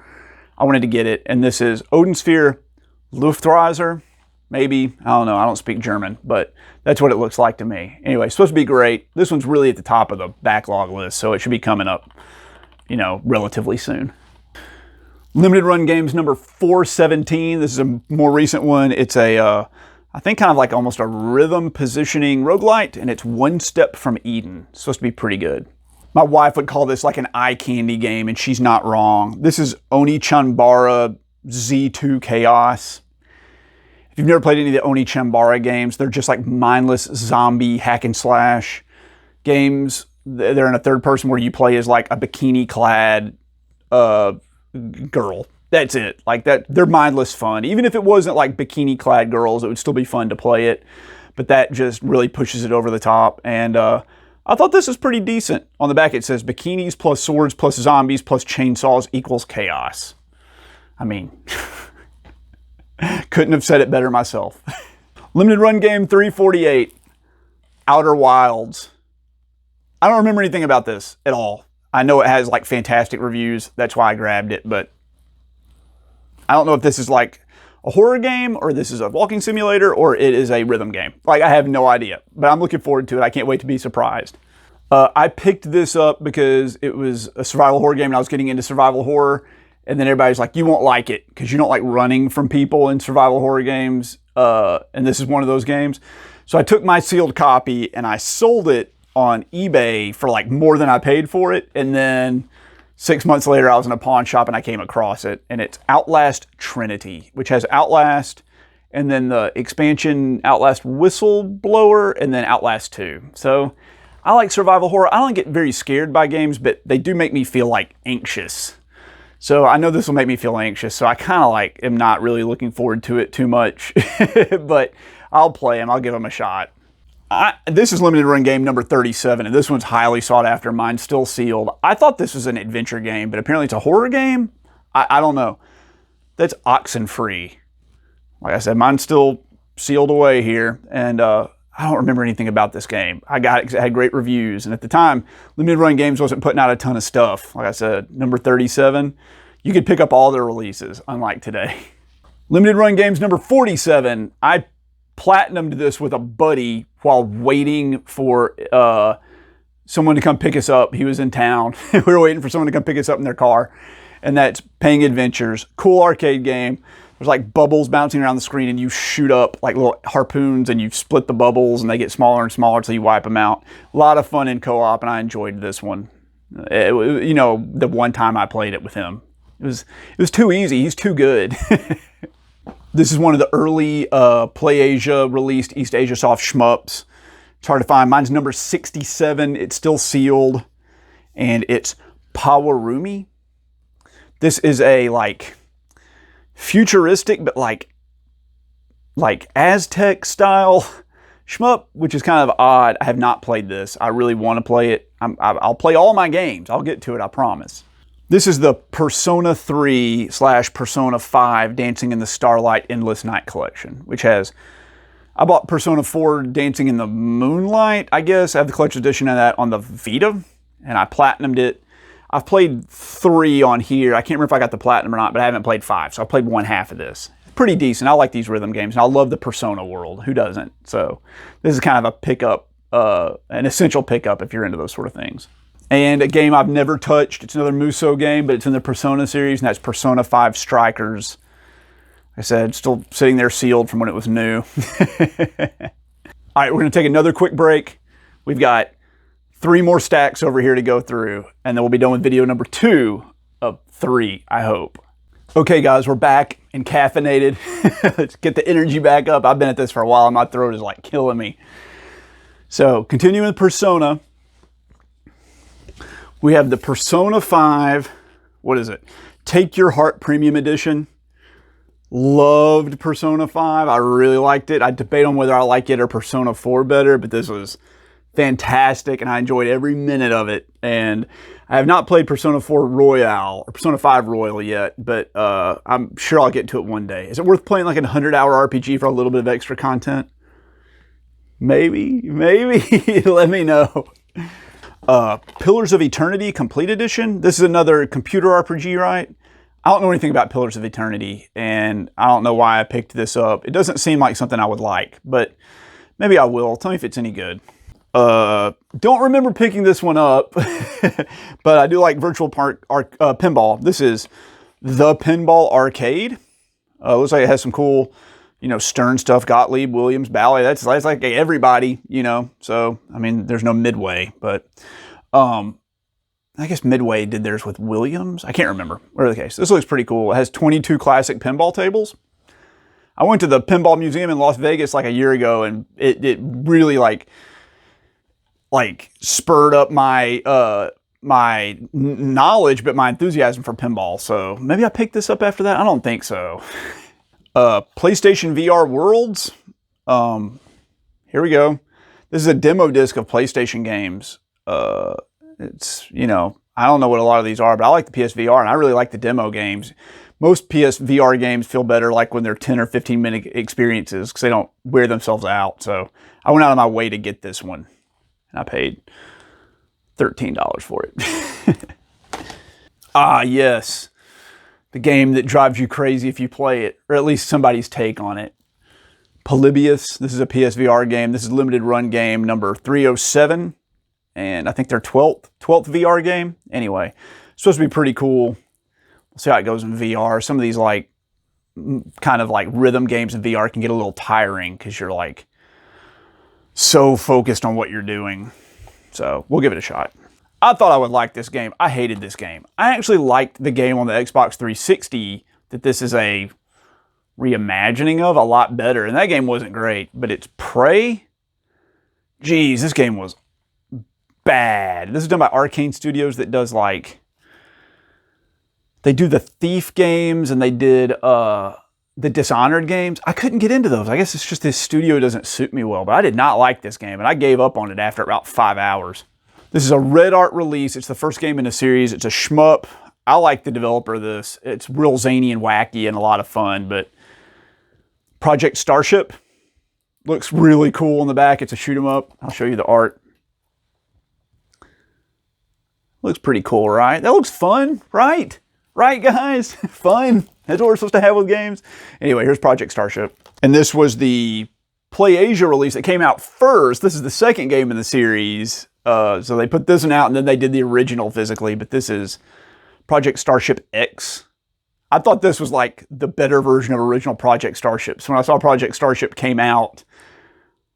I wanted to get it, and this is Odin Sphere Luftrausser. Maybe, I don't know, I don't speak German, but that's what it looks like to me. Anyway, it's supposed to be great. This one's really at the top of the backlog list, so it should be coming up, you know, relatively soon. Limited Run Games number 417. This is a more recent one. It's a, I think kind of like almost a rhythm positioning roguelite, and it's One Step from Eden. It's supposed to be pretty good. My wife would call this like an eye candy game, and she's not wrong. This is Oni-Chanbara Z2 Chaos. If you've never played any of the Oni Chambara games, they're just like mindless zombie hack and slash games. They're in a third person where you play as like a bikini clad girl. That's it. Like that, they're mindless fun. Even if it wasn't like bikini clad girls, it would still be fun to play it. But that just really pushes it over the top. And I thought this was pretty decent. On the back it says bikinis plus swords plus zombies plus chainsaws equals chaos. I mean, couldn't have said it better myself. Limited run game 348, Outer Wilds. I don't remember anything about this at all. I know it has like fantastic reviews. That's why I grabbed it, but I don't know if this is like a horror game or this is a walking simulator or it is a rhythm game. Like, I have no idea, but I'm looking forward to it. I can't wait to be surprised. I picked this up because it was a survival horror game and I was getting into survival horror. And then everybody's like, you won't like it because you don't like running from people in survival horror games. And this is one of those games. So I took my sealed copy and I sold it on eBay for like more than I paid for it. And then 6 months later, I was in a pawn shop and I came across it. And it's Outlast Trinity, which has Outlast and then the expansion Outlast Whistleblower and then Outlast 2. So I like survival horror. I don't get very scared by games, but they do make me feel like anxious. So I know this will make me feel anxious, so I kind of like am not really looking forward to it too much, but I'll play them. I'll give them a shot. This is limited run game number 37, and this one's highly sought after. Mine's still sealed. I thought this was an adventure game, but apparently it's a horror game? I don't know. That's Oxenfree. Like I said, mine's still sealed away here, and I don't remember anything about this game. I got it because it had great reviews. And at the time, Limited Run Games wasn't putting out a ton of stuff. Like I said, number 37, you could pick up all their releases, unlike today. Limited Run Games number 47, I platinumed this with a buddy while waiting for someone to come pick us up. He was in town. We were waiting for someone to come pick us up in their car. And that's Pang Adventures. Cool arcade game. There's like bubbles bouncing around the screen and you shoot up like little harpoons and you split the bubbles and they get smaller and smaller until you wipe them out. A lot of fun in co-op and I enjoyed this one. You know, the one time I played it with him. It was too easy. He's too good. This is one of the early PlayAsia released East Asia Soft shmups. It's hard to find. Mine's number 67. It's still sealed and it's Powerumi. This is a like futuristic, but like Aztec style shmup, which is kind of odd. I have not played this. I really want to play it. I'll play all my games. I'll get to it, I promise. This is the Persona 3 / Persona 5 Dancing in the Starlight Endless Night Collection, which has, I bought Persona 4 Dancing in the Moonlight, I guess. I have the collection edition of that on the Vita, and I platinumed it. I've played 3 on here. I can't remember if I got the platinum or not, but I haven't played 5, so I played one half of this. Pretty decent. I like these rhythm games, and I love the Persona world. Who doesn't? So this is kind of a pickup, an essential pickup if you're into those sort of things. And a game I've never touched. It's another Muso game, but it's in the Persona series, and that's Persona 5 Strikers. Like I said, still sitting there sealed from when it was new. All right, we're going to take another quick break. We've got 3 more stacks over here to go through, and then we'll be done with video number 2 of 3, I hope. Okay, guys, we're back and caffeinated. Let's get the energy back up. I've been at this for a while, and my throat is like killing me. So, continuing with Persona, we have the Persona 5, what is it? Take Your Heart Premium Edition. Loved Persona 5. I really liked it. I debate on whether I like it or Persona 4 better, but this was fantastic, and I enjoyed every minute of it. And I have not played Persona 4 Royale or Persona 5 Royal yet, but I'm sure I'll get to it one day. Is it worth playing like a 100-hour RPG for a little bit of extra content? Maybe. Let me know. Pillars of Eternity Complete Edition. This is another computer RPG, right? I don't know anything about Pillars of Eternity, and I don't know why I picked this up. It doesn't seem like something I would like, but maybe I will. Tell me if it's any good. Don't remember picking this one up, but I do like Virtual Pinball. This is the Pinball Arcade. Looks like it has some cool, you know, Stern stuff, Gottlieb, Williams, Bally. That's like everybody, you know. So, I mean, there's no Midway, but I guess Midway did theirs with Williams. I can't remember. Whatever the case. This looks pretty cool. It has 22 classic pinball tables. I went to the Pinball Museum in Las Vegas like a year ago, and it really like spurred up my my knowledge, but my enthusiasm for pinball. So maybe I picked this up after that. I don't think so. PlayStation VR Worlds. Here we go. This is a demo disc of PlayStation games. It's, you know, I don't know what a lot of these are, but I like the PSVR, and I really like the demo games. Most PSVR games feel better like when they're 10 or 15 minute experiences because they don't wear themselves out. So I went out of my way to get this one, and I paid $13 for it. Ah, yes. The game that drives you crazy if you play it, or at least somebody's take on it. Polybius. This is a PSVR game. This is limited run game number 307. And I think their 12th VR game. Anyway, it's supposed to be pretty cool. We'll see how it goes in VR. Some of these like kind of like rhythm games in VR can get a little tiring because you're like so focused on what you're doing. So we'll give it a shot. I thought I would like this game. I hated this game. I actually liked the game on the Xbox 360 that this is a reimagining of a lot better. And that game wasn't great, but it's Prey. Geez, this game was bad. This is done by Arcane Studios that does like, they do the Thief games and they did the Dishonored games. I couldn't get into those. I guess it's just this studio doesn't suit me well, but I did not like this game and I gave up on it after about 5 hours. This is a Red Art release. It's the first game in the series. It's a shmup. I like the developer of this. It's real zany and wacky and a lot of fun, but Project Starship looks really cool on the back. It's a shoot 'em up. I'll show you the art. Looks pretty cool, right? That looks fun, right? Right, guys? Fun. That's what we're supposed to have with games. Anyway, here's Project Starship. And this was the PlayAsia release that came out first. This is the second game in the series. So they put this one out and then they did the original physically, but this is Project Starship X. I thought this was like the better version of original Project Starship. So when I saw Project Starship came out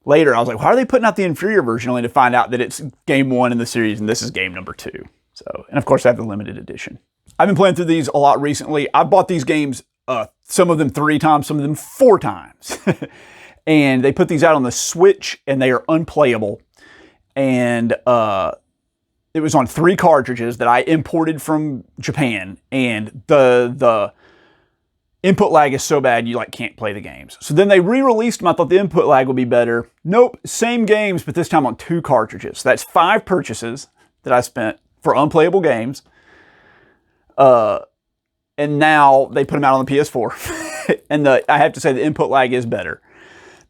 later, I was like, why are they putting out the inferior version only to find out that it's game 1 in the series and this is game number 2? So, and of course I have the limited edition. I've been playing through these a lot recently. I bought these games, some of them 3 times, some of them 4 times. And they put these out on the Switch and they are unplayable. And it was on 3 cartridges that I imported from Japan, and the input lag is so bad you like can't play the games. So then they re-released them. I thought the input lag would be better. Nope, same games, but this time on 2 cartridges. So that's 5 purchases that I spent for unplayable games. And now they put them out on the PS4. And I have to say the input lag is better.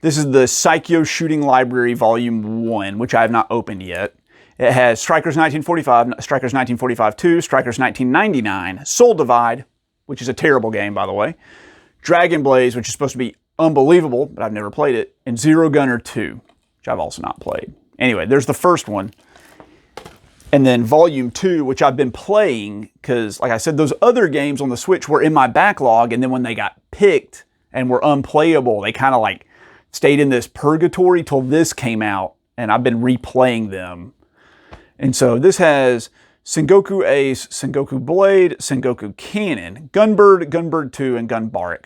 This is the Psycho Shooting Library Volume 1, which I have not opened yet. It has Strikers 1945, Strikers 1945 2, Strikers 1999, Soul Divide, which is a terrible game, by the way, Dragon Blaze, which is supposed to be unbelievable, but I've never played it, and Zero Gunner 2, which I've also not played. Anyway, there's the first one. And then Volume 2, which I've been playing, because, like I said, those other games on the Switch were in my backlog, and then when they got picked and were unplayable, they kind of like stayed in this purgatory till this came out, and I've been replaying them. And so this has Sengoku Ace, Sengoku Blade, Sengoku Cannon, Gunbird, Gunbird 2, and Gunbarich.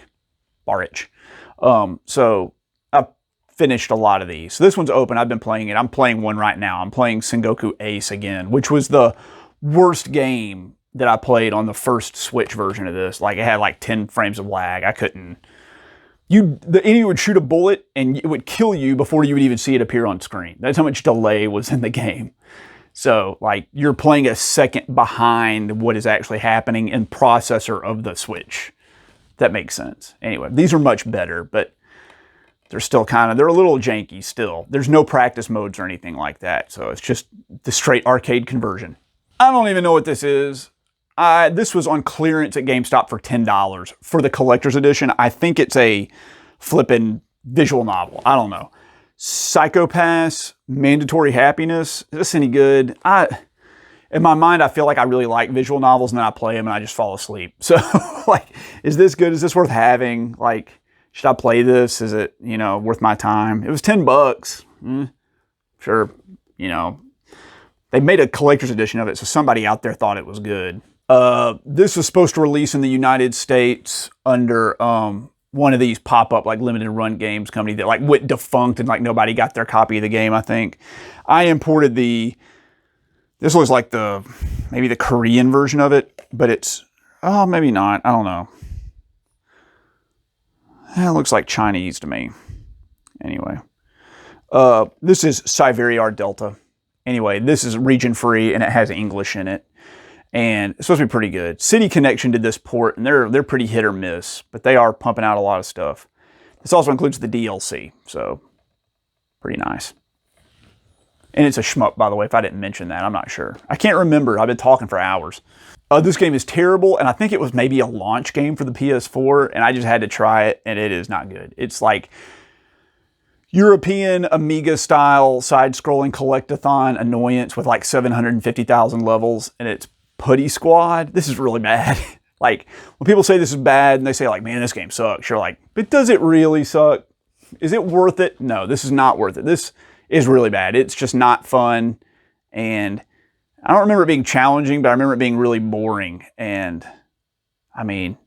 So I've finished a lot of these. So this one's open. I've been playing it. I'm playing one right now. I'm playing Sengoku Ace again, which was the worst game that I played on the first Switch version of this. Like, it had like 10 frames of lag. I couldn't... The enemy would shoot a bullet and it would kill you before you would even see it appear on screen. That's how much delay was in the game. So, like, you're playing a second behind what is actually happening in processor of the Switch. That makes sense. Anyway, these are much better, but they're still they're a little janky still. There's no practice modes or anything like that. So it's just the straight arcade conversion. I don't even know what this is. This was on clearance at GameStop for $10 for the collector's edition. I think it's a flippin' visual novel. I don't know. Psychopaths, Mandatory Happiness. Is this any good? In my mind, I feel like I really like visual novels, and then I play them and I just fall asleep. So, like, is this good? Is this worth having? Like, should I play this? Is it, worth my time? It was $10. Sure, they made a collector's edition of it, so somebody out there thought it was good. This was supposed to release in the United States under one of these pop-up like limited run games company that like went defunct and like nobody got their copy of the game, I think. I imported this was like maybe the Korean version of it, but it's, oh, maybe not. I don't know. It looks like Chinese to me. Anyway. This is Siveriar Delta. Anyway, this is region free and it has English in it. And it's supposed to be pretty good. City Connection did this port, and they're pretty hit or miss, but they are pumping out a lot of stuff. This also includes the DLC, so pretty nice. And it's a shmup, by the way, if I didn't mention that. I'm not sure. I can't remember. I've been talking for hours. This game is terrible, and I think it was maybe a launch game for the PS4, and I just had to try it, and it is not good. It's like European Amiga-style side-scrolling collectathon annoyance with like 750,000 levels, and it's Putty Squad. This is really bad. Like, when people say this is bad and they say like, man, this game sucks, you're like, but does it really suck? Is it worth it? No, this is not worth it. This is really bad. It's just not fun. And I don't remember it being challenging, but I remember it being really boring. And I mean,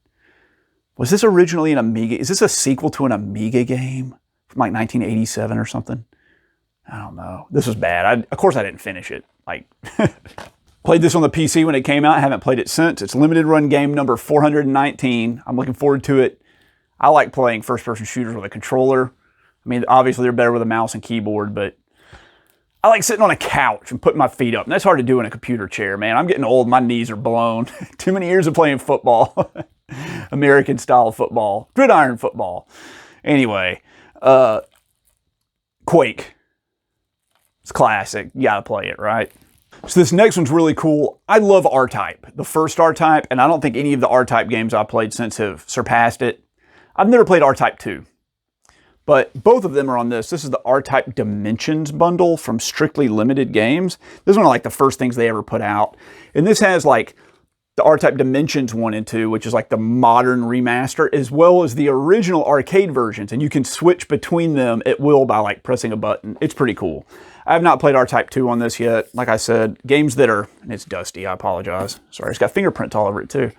was this originally an Amiga? Is this a sequel to an Amiga game from like 1987 or something? I don't know. This was bad. Of course I didn't finish it. Like, played this on the PC when it came out. I haven't played it since. It's limited run game number 419. I'm looking forward to it. I like playing first-person shooters with a controller. I mean, obviously they're better with a mouse and keyboard, but I like sitting on a couch and putting my feet up. And that's hard to do in a computer chair, man. I'm getting old. My knees are blown. Too many years of playing football. American-style football. Gridiron football. Anyway, Quake. It's classic. You gotta play it, right? So this next one's really cool. I love R-Type, the first R-Type, and I don't think any of the R-Type games I've played since have surpassed it. I've never played R-Type 2, but both of them are on this. This is the R-Type Dimensions bundle from Strictly Limited Games. This is one of like the first things they ever put out. And this has like the R-Type Dimensions 1 and 2, which is like the modern remaster, as well as the original arcade versions. And you can switch between them at will by like pressing a button. It's pretty cool. I have not played R-Type 2 on this yet. Like I said, games that are, and it's dusty, I apologize. Sorry, it's got fingerprints all over it too.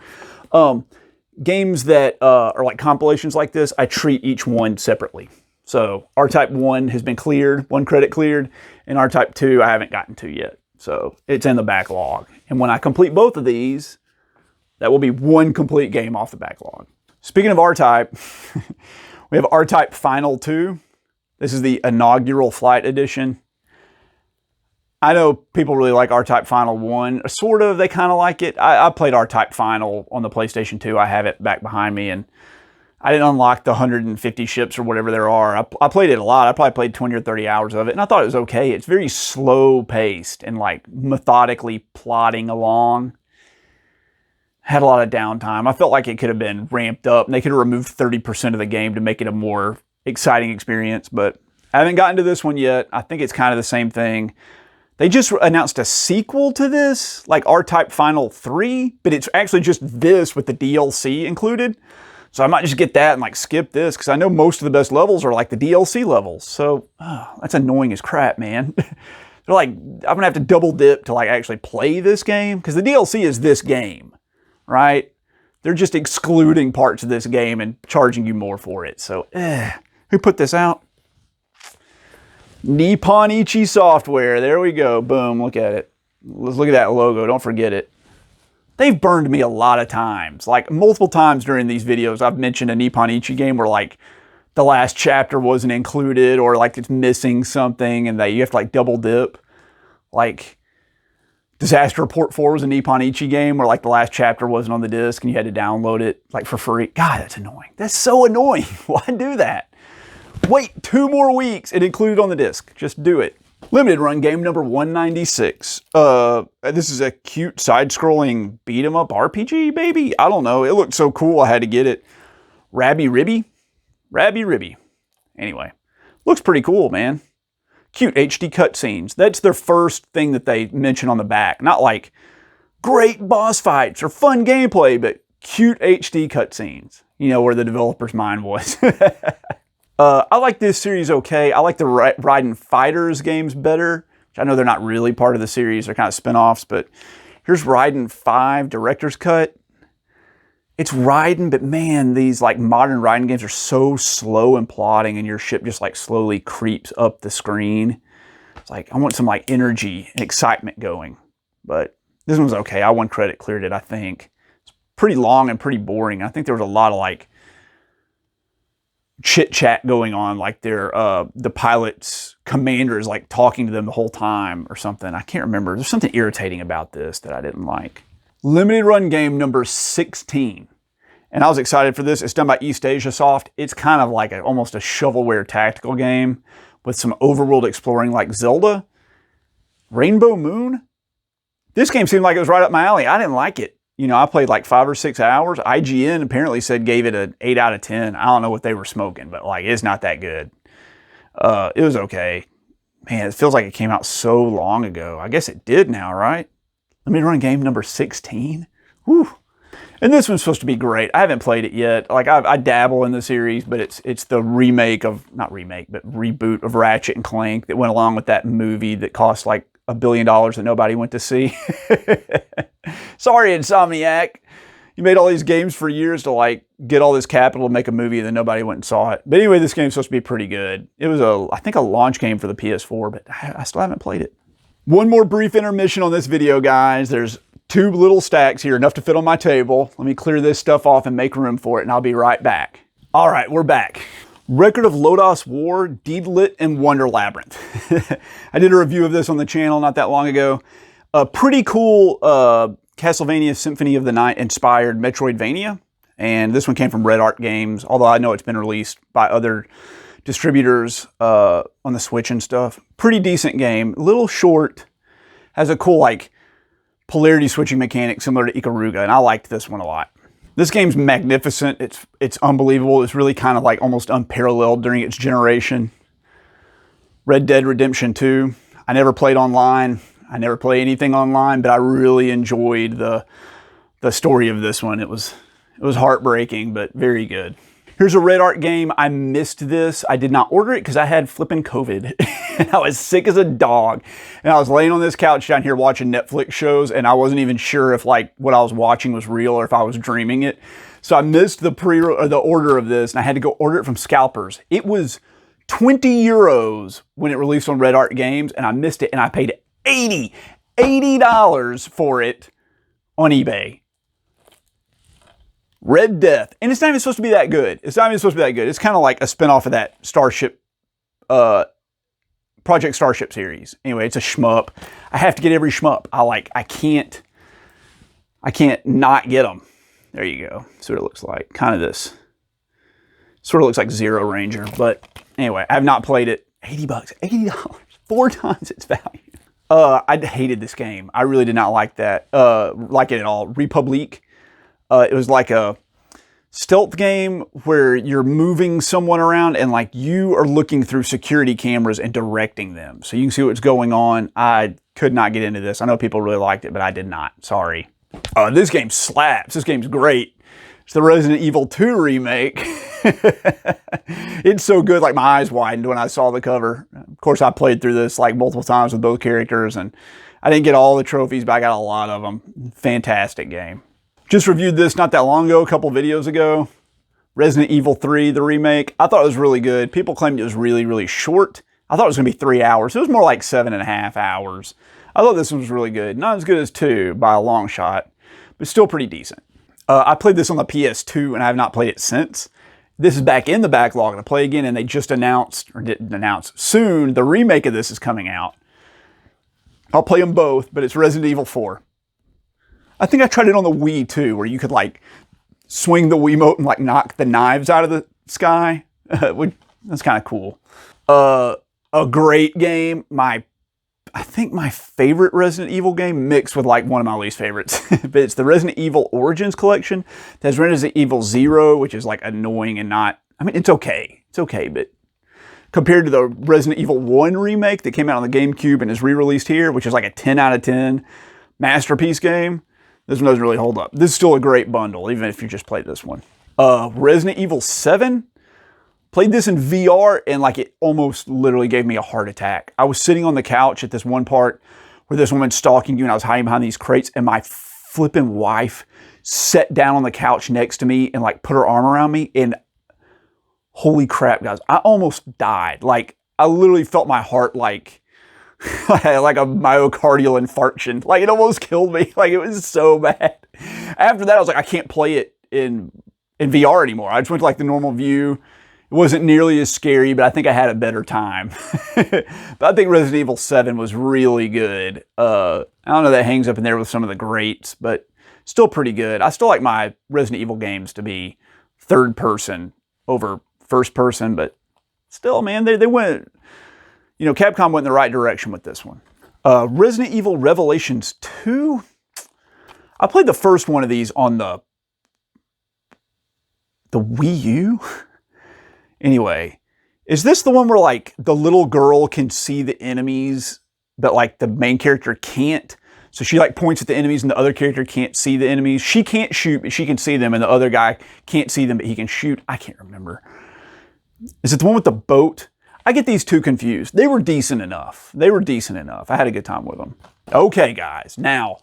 Games that are like compilations like this, I treat each one separately. So R-Type 1 has been cleared, 1 credit cleared, and R-Type 2 I haven't gotten to yet. So it's in the backlog. And when I complete both of these, that will be 1 complete game off the backlog. Speaking of R-Type, we have R-Type Final 2. This is the inaugural flight edition. I know people really like R-Type Final 1. Sort of, they kind of like it. I played R-Type Final on the PlayStation 2. I have it back behind me, and I didn't unlock the 150 ships or whatever there are. I played it a lot. I probably played 20 or 30 hours of it, and I thought it was okay. It's very slow-paced and like methodically plodding along. Had a lot of downtime. I felt like it could have been ramped up, and they could have removed 30% of the game to make it a more exciting experience, but I haven't gotten to this one yet. I think it's kind of the same thing. They just announced a sequel to this, like R-Type Final 3, but it's actually just this with the DLC included. So I might just get that and like skip this, because I know most of the best levels are like the DLC levels. So that's annoying as crap, man. They're like, I'm gonna have to double dip to like actually play this game, because the DLC is this game, right? They're just excluding parts of this game and charging you more for it. So who put this out? Nippon Ichi Software. There we go. Boom. Look at it. Let's look at that logo. Don't forget it. They've burned me a lot of times. Like multiple times during these videos, I've mentioned a Nippon Ichi game where like the last chapter wasn't included, or like it's missing something and you have to like double dip. Like Disaster Report 4 was a Nippon Ichi game where like the last chapter wasn't on the disc and you had to download it like for free. God, that's annoying. That's so annoying. Why do that? Wait 2 more weeks and include it on the disc. Just do it. Limited run game number 196. This is a cute side-scrolling beat-em-up RPG, baby. I don't know. It looked so cool I had to get it. Rabby Ribby? Rabby Ribby. Anyway, looks pretty cool, man. Cute HD cutscenes. That's their first thing that they mention on the back. Not like great boss fights or fun gameplay, but cute HD cutscenes. You know, where the developer's mind was. I like this series okay. I like the Raiden Fighters games better, which I know they're not really part of the series. They're kind of spin-offs, but here's Raiden 5 Director's Cut. it's riding, but man, these like modern riding games are so slow and plodding, and your ship just like slowly creeps up the screen. It's like, I want some like energy and excitement going. But this one was okay. I won credit, cleared it, I think. It's pretty long and pretty boring. I think there was a lot of like chit chat going on, like the pilot's commander is like talking to them the whole time or something. I can't remember. There's something irritating about this that I didn't like. Limited run game number 16. And I was excited for this. It's done by East Asia Soft. It's kind of like almost a shovelware tactical game with some overworld exploring like Zelda. Rainbow Moon? This game seemed like it was right up my alley. I didn't like it. You know, I played like 5 or 6 hours. IGN apparently said gave it an 8 out of 10. I don't know what they were smoking, but like it's not that good. It was okay. Man, it feels like it came out so long ago. I guess it did now, right? Let me run game number 16. Whew. And this one's supposed to be great. I haven't played it yet. Like I dabble in the series, but it's the remake of, not remake, but reboot of Ratchet and Clank that went along with that movie that cost like $1 billion that nobody went to see. Sorry, Insomniac. You made all these games for years to like get all this capital to make a movie and then nobody went and saw it. But anyway, this game's supposed to be pretty good. It was I think a launch game for the PS4, but I still haven't played it. One more brief intermission on this video, guys. There's 2 little stacks here, enough to fit on my table. Let me clear this stuff off and make room for it, and I'll be right back. All right, we're back. Record of Lodos War, Deedlit, and Wonder Labyrinth. I did a review of this on the channel not that long ago. A pretty cool Castlevania Symphony of the Night inspired Metroidvania. And this one came from Red Art Games, although I know it's been released by other distributors on the Switch and stuff. Pretty decent game, a little short, has a cool like polarity switching mechanic similar to Ikaruga, and I liked this one a lot. This game's magnificent. It's unbelievable. It's really kind of like almost unparalleled during its generation. Red Dead Redemption 2. I never played online. I never play anything online, but I really enjoyed the story of this one. It was heartbreaking, but very good. Here's a Red Art game. I missed this. I did not order it because I had flipping COVID. And I was sick as a dog. And I was laying on this couch down here watching Netflix shows, and I wasn't even sure if like what I was watching was real or if I was dreaming it. So I missed the order of this, and I had to go order it from Scalpers. It was 20 euros when it released on Red Art Games, and I missed it, and I paid $80 for it on eBay. Red Death. And it's not even supposed to be that good. It's not even supposed to be that good. It's kind of like a spinoff of that Starship, Project Starship series. Anyway, it's a shmup. I have to get every shmup. I can't not get them. There you go. That's what it looks like. Kind of this. Sort of looks like Zero Ranger. But anyway, I have not played it. 80 bucks. $80. 4 times its value. I hated this game. I really did not like that. Like it at all. Republique. It was like a stealth game where you're moving someone around and like you are looking through security cameras and directing them. So you can see what's going on. I could not get into this. I know people really liked it, but I did not. Sorry. This game slaps. This game's great. It's the Resident Evil 2 remake. It's so good, like my eyes widened when I saw the cover. Of course, I played through this like multiple times with both characters, and I didn't get all the trophies, but I got a lot of them. Fantastic game. Just reviewed this not that long ago, a couple videos ago. Resident Evil 3, the remake. I thought it was really good. People claimed it was really, really short. I thought it was going to be 3 hours. It was more like 7.5 hours. I thought this one was really good. Not as good as 2 by a long shot, but still pretty decent. I played this on the PS2 and I have not played it since. This is back in the backlog to play again, and they just announced, or didn't announce, soon the remake of this is coming out. I'll play them both, but it's Resident Evil 4. I think I tried it on the Wii too, where you could like swing the Wiimote and like knock the knives out of the sky. That's kind of cool. A great game. I think my favorite Resident Evil game mixed with like one of my least favorites. But it's the Resident Evil Origins Collection. There's Resident Evil 0, which is like annoying and not, I mean, it's okay. It's okay, but compared to the Resident Evil 1 remake that came out on the GameCube and is re-released here, which is like a 10 out of 10 masterpiece game, this one doesn't really hold up. This is still a great bundle, even if you just played this one. Resident Evil 7. Played this in VR and like it almost literally gave me a heart attack. I was sitting on the couch at this one part where this woman's stalking you and I was hiding behind these crates and my flipping wife sat down on the couch next to me and like put her arm around me, and holy crap, guys, I almost died. Like, I literally felt my heart like like a myocardial infarction. Like, it almost killed me. Like, it was so bad. After that, I was like, I can't play it in VR anymore. I just went to like the normal view. It wasn't nearly as scary, but I think I had a better time. But I think Resident Evil 7 was really good. I don't know, that hangs up in there with some of the greats, but still pretty good. I still like my Resident Evil games to be third person over first person, but still, man, they went, you know, Capcom went in the right direction with this one. Resident Evil Revelations 2. I played the first one of these on the Wii U. Anyway, is this the one where like the little girl can see the enemies, but like the main character can't? So she like points at the enemies and the other character can't see the enemies. She can't shoot, but she can see them, and the other guy can't see them, but he can shoot. I can't remember. Is it the one with the boat? I get these two confused. They were decent enough. They were decent enough. I had a good time with them. Okay, guys. Now,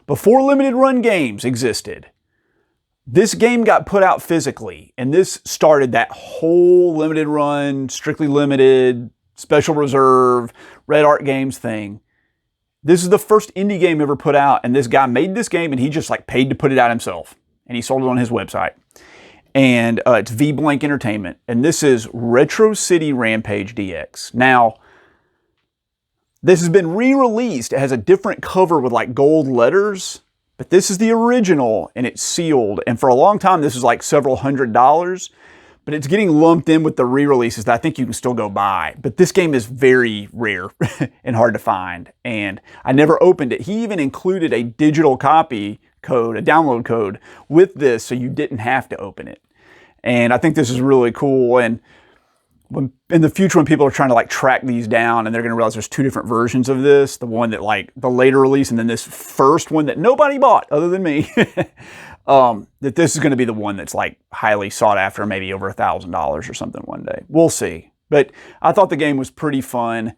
before limited run games existed, this game got put out physically, and this started that whole limited run, strictly limited, special reserve, Red Art Games thing. This is the first indie game ever put out, and this guy made this game, and he just like paid to put it out himself, and he sold it on his website. And it's V-Blank Entertainment, and this is Retro City Rampage DX. Now, this has been re-released. It has a different cover with like gold letters, but this is the original, and it's sealed. And for a long time, this was like several $100s, but it's getting lumped in with the re-releases that I think you can still go buy. But this game is very rare and hard to find, and I never opened it. He even included a digital copy code, a download code with this, so you didn't have to open it. And I think this is really cool. And when, in the future, when people are trying to like track these down, and they're going to realize there's two different versions of this, the one that like the later release, and then this first one that nobody bought other than me, that this is going to be the one that's like highly sought after, maybe over $1,000 or something one day. We'll see. But I thought the game was pretty fun.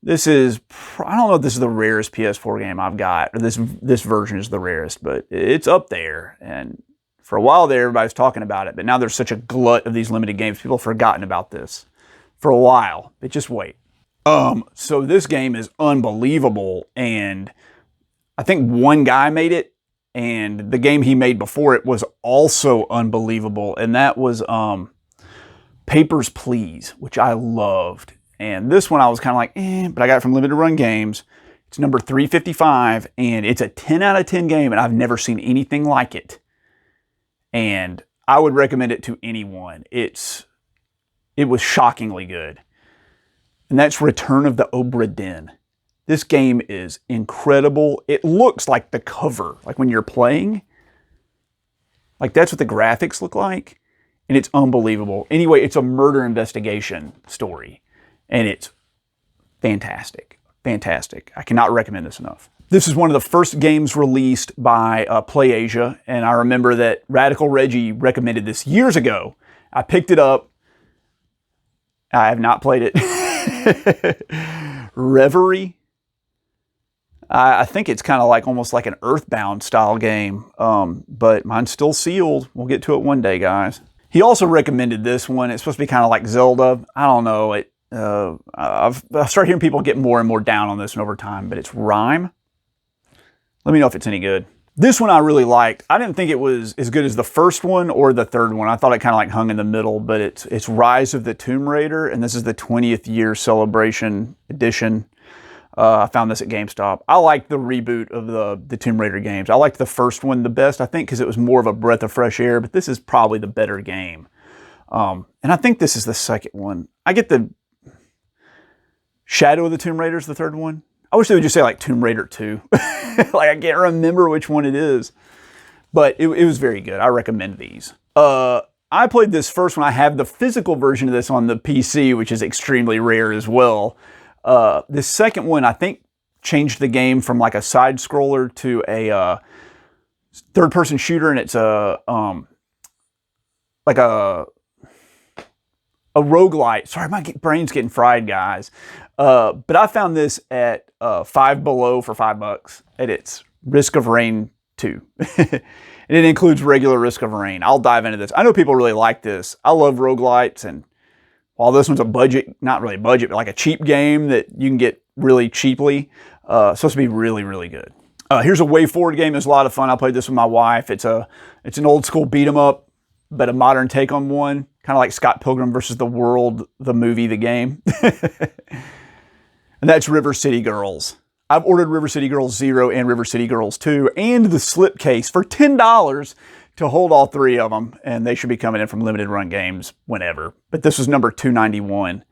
This is, I don't know if this is the rarest PS4 game I've got, or this version is the rarest, but it's up there. And for a while there, everybody's talking about it, but now there's such a glut of these limited games, people have forgotten about this for a while, but just wait. So this game is unbelievable, and I think one guy made it, and the game he made before it was also unbelievable, and that was Papers, Please, which I loved. And this one I was kind of like, but I got it from Limited Run Games. It's number 355, and it's a 10 out of 10 game, and I've never seen anything like it. And I would recommend it to anyone. It was shockingly good. And that's Return of the Obra Dinn. This game is incredible. It looks like the cover, like when you're playing. Like that's what the graphics look like. And it's unbelievable. Anyway, it's a murder investigation story. And it's fantastic. Fantastic. I cannot recommend this enough. This is one of the first games released by PlayAsia, and I remember that Radical Reggie recommended this years ago. I picked it up. I have not played it. Reverie. I think it's kind of like almost like an Earthbound style game, but mine's still sealed. We'll get to it one day, guys. He also recommended this one. It's supposed to be kind of like Zelda. I don't know. I've started hearing people get more and more down on this one over time, but it's Rime. Let me know if it's any good. This one I really liked. I didn't think it was as good as the first one or the third one. I thought it kind of like hung in the middle, but it's Rise of the Tomb Raider, and this is the 20th year celebration edition. I found this at GameStop. I like the reboot of the Tomb Raider games. I liked the first one the best, I think, because it was more of a breath of fresh air, but this is probably the better game. And I think this is the second one. I get the Shadow of the Tomb Raider is the third one. I wish they would just say like Tomb Raider 2. Like I can't remember which one it is. But it was very good. I recommend these. I played this first one. I have the physical version of this on the PC, which is extremely rare as well. This second one, I think, changed the game from like a side scroller to a third-person shooter, and it's like a roguelite. Sorry, my brain's getting fried, guys. But I found this at Five Below for $5, and it's Risk of Rain 2. And it includes regular Risk of Rain. I'll dive into this. I know people really like this. I love roguelites, and while this one's a budget, not really a budget, but like a cheap game that you can get really cheaply, it's supposed to be really, really good. Here's a way forward game. It's a lot of fun. I played this with my wife. It's an old school beat 'em up, but a modern take on one. Kind of like Scott Pilgrim versus the World, the movie, the game. And that's River City Girls. I've ordered River City Girls 0 and River City Girls 2 and the slipcase for $10 to hold all 3 of them. And they should be coming in from Limited Run Games whenever. But this was number 291.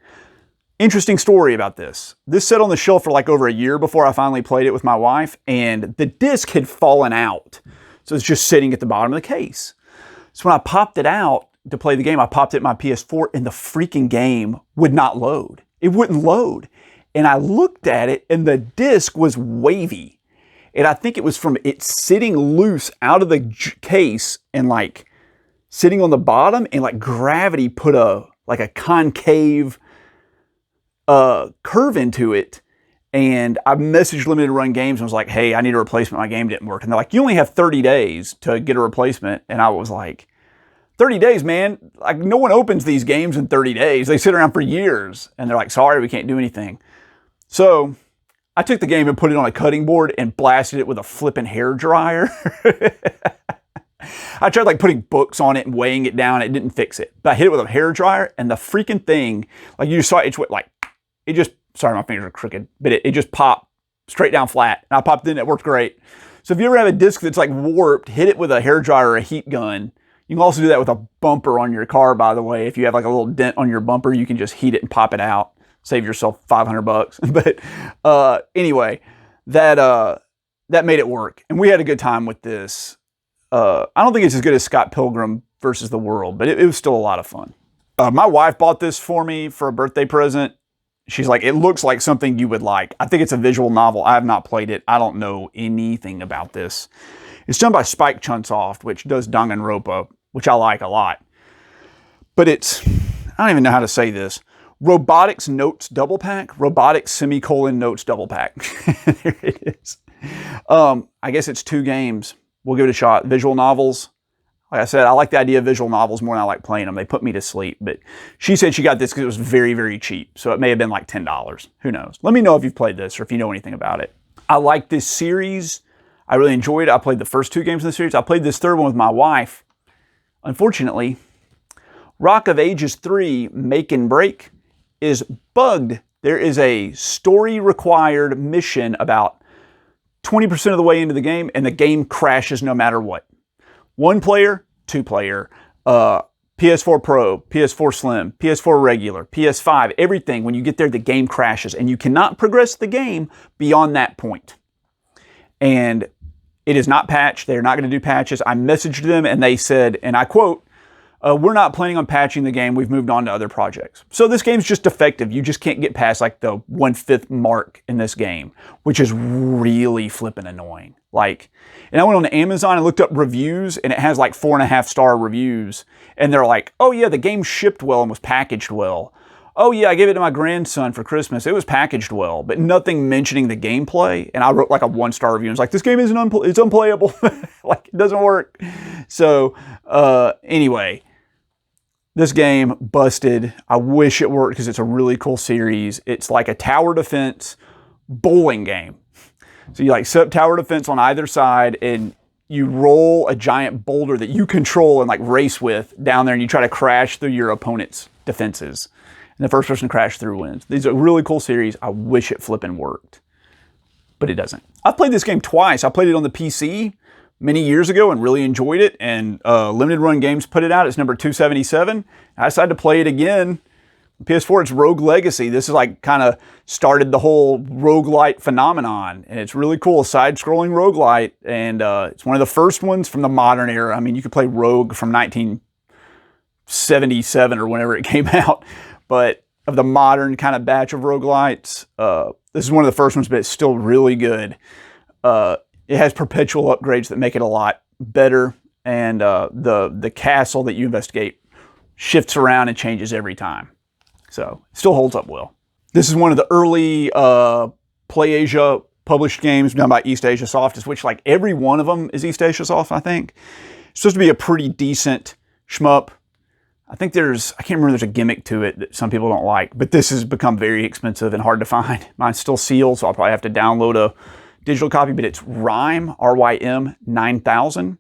Interesting story about this. This sat on the shelf for like over a year before I finally played it with my wife. And the disc had fallen out. So it's just sitting at the bottom of the case. So when I popped it out to play the game, I popped it in my PS4 and the freaking game would not load. It wouldn't load. And I looked at it and the disc was wavy. And I think it was from it sitting loose out of the case and like sitting on the bottom, and like gravity put a concave curve into it. And I messaged Limited Run Games and was like, hey, I need a replacement. My game didn't work. And they're like, you only have 30 days to get a replacement. And I was like, 30 days, man? Like, no one opens these games in 30 days. They sit around for years. And they're like, sorry, we can't do anything. So I took the game and put it on a cutting board and blasted it with a flipping hair dryer. I tried like putting books on it and weighing it down. It didn't fix it. But I hit it with a hair dryer, and the freaking thing, like you saw, it just, sorry, my fingers are crooked, but it just popped straight down flat. And I popped it in, it worked great. So if you ever have a disc that's like warped, hit it with a hair dryer or a heat gun. You can also do that with a bumper on your car, by the way. If you have like a little dent on your bumper, you can just heat it and pop it out. Save yourself $500. But anyway, that made it work. And we had a good time with this. I don't think it's as good as Scott Pilgrim versus the World, but it was still a lot of fun. My wife bought this for me for a birthday present. She's like, it looks like something you would like. I think it's a visual novel. I have not played it. I don't know anything about this. It's done by Spike Chunsoft, which does Danganronpa, which I like a lot. But I don't even know how to say this. Robotics Notes Double Pack. Robotics Notes Double Pack. There it is. I guess it's 2 games. We'll give it a shot. Visual novels. Like I said, I like the idea of visual novels more than I like playing them. They put me to sleep. But she said she got this because it was very, very cheap. So it may have been like $10. Who knows? Let me know if you've played this or if you know anything about it. I like this series. I really enjoyed it. I played the first 2 games in the series. I played this 3rd one with my wife. Unfortunately, Rock of Ages 3 Make and Break is bugged. There is a story required mission about 20% of the way into the game, and the game crashes no matter what. 1 player, 2 player, PS4 Pro, PS4 Slim, PS4 regular, PS5, everything. When you get there, the game crashes, and you cannot progress the game beyond that point. And it is not patched. They're not going to do patches. I messaged them, and they said, and I quote, we're not planning on patching the game. We've moved on to other projects. So this game's just defective. You just can't get past like the 1/5 mark in this game, which is really flipping annoying. And I went on to Amazon and looked up reviews, and it has like 4.5-star reviews. And they're like, oh yeah, the game shipped well and was packaged well. Oh yeah, I gave it to my grandson for Christmas. It was packaged well, but nothing mentioning the gameplay. And I wrote like a 1-star review. And it's like, this game isn't it's unplayable. Like, it doesn't work. So anyway, this game busted. I wish it worked because it's a really cool series. It's like a tower defense bowling game. So you like set up tower defense on either side, and you roll a giant boulder that you control and like race with down there, and you try to crash through your opponent's defenses. And the first person to crash through wins. These are a really cool series. I wish it flipping worked, but it doesn't. I've played this game twice. I played it on the PC many years ago and really enjoyed it, and Limited Run Games put it out. It's number 277. I decided to play it again. PS4, it's Rogue Legacy. This is like kind of started the whole roguelite phenomenon, and it's really cool. Side-scrolling roguelite, and it's one of the first ones from the modern era. I mean, you could play Rogue from 1977 or whenever it came out, but of the modern kind of batch of roguelites, this is one of the first ones, but it's still really good. It has perpetual upgrades that make it a lot better, and the castle that you investigate shifts around and changes every time. So it still holds up well. This is one of the early PlayAsia published games done by East Asia Soft, which like every one of them is East Asia Soft, I think. It's supposed to be a pretty decent shmup. I think I can't remember, there's a gimmick to it that some people don't like, but this has become very expensive and hard to find. Mine's still sealed, so I'll probably have to download a digital copy, but it's RYM, R-Y-M 9000.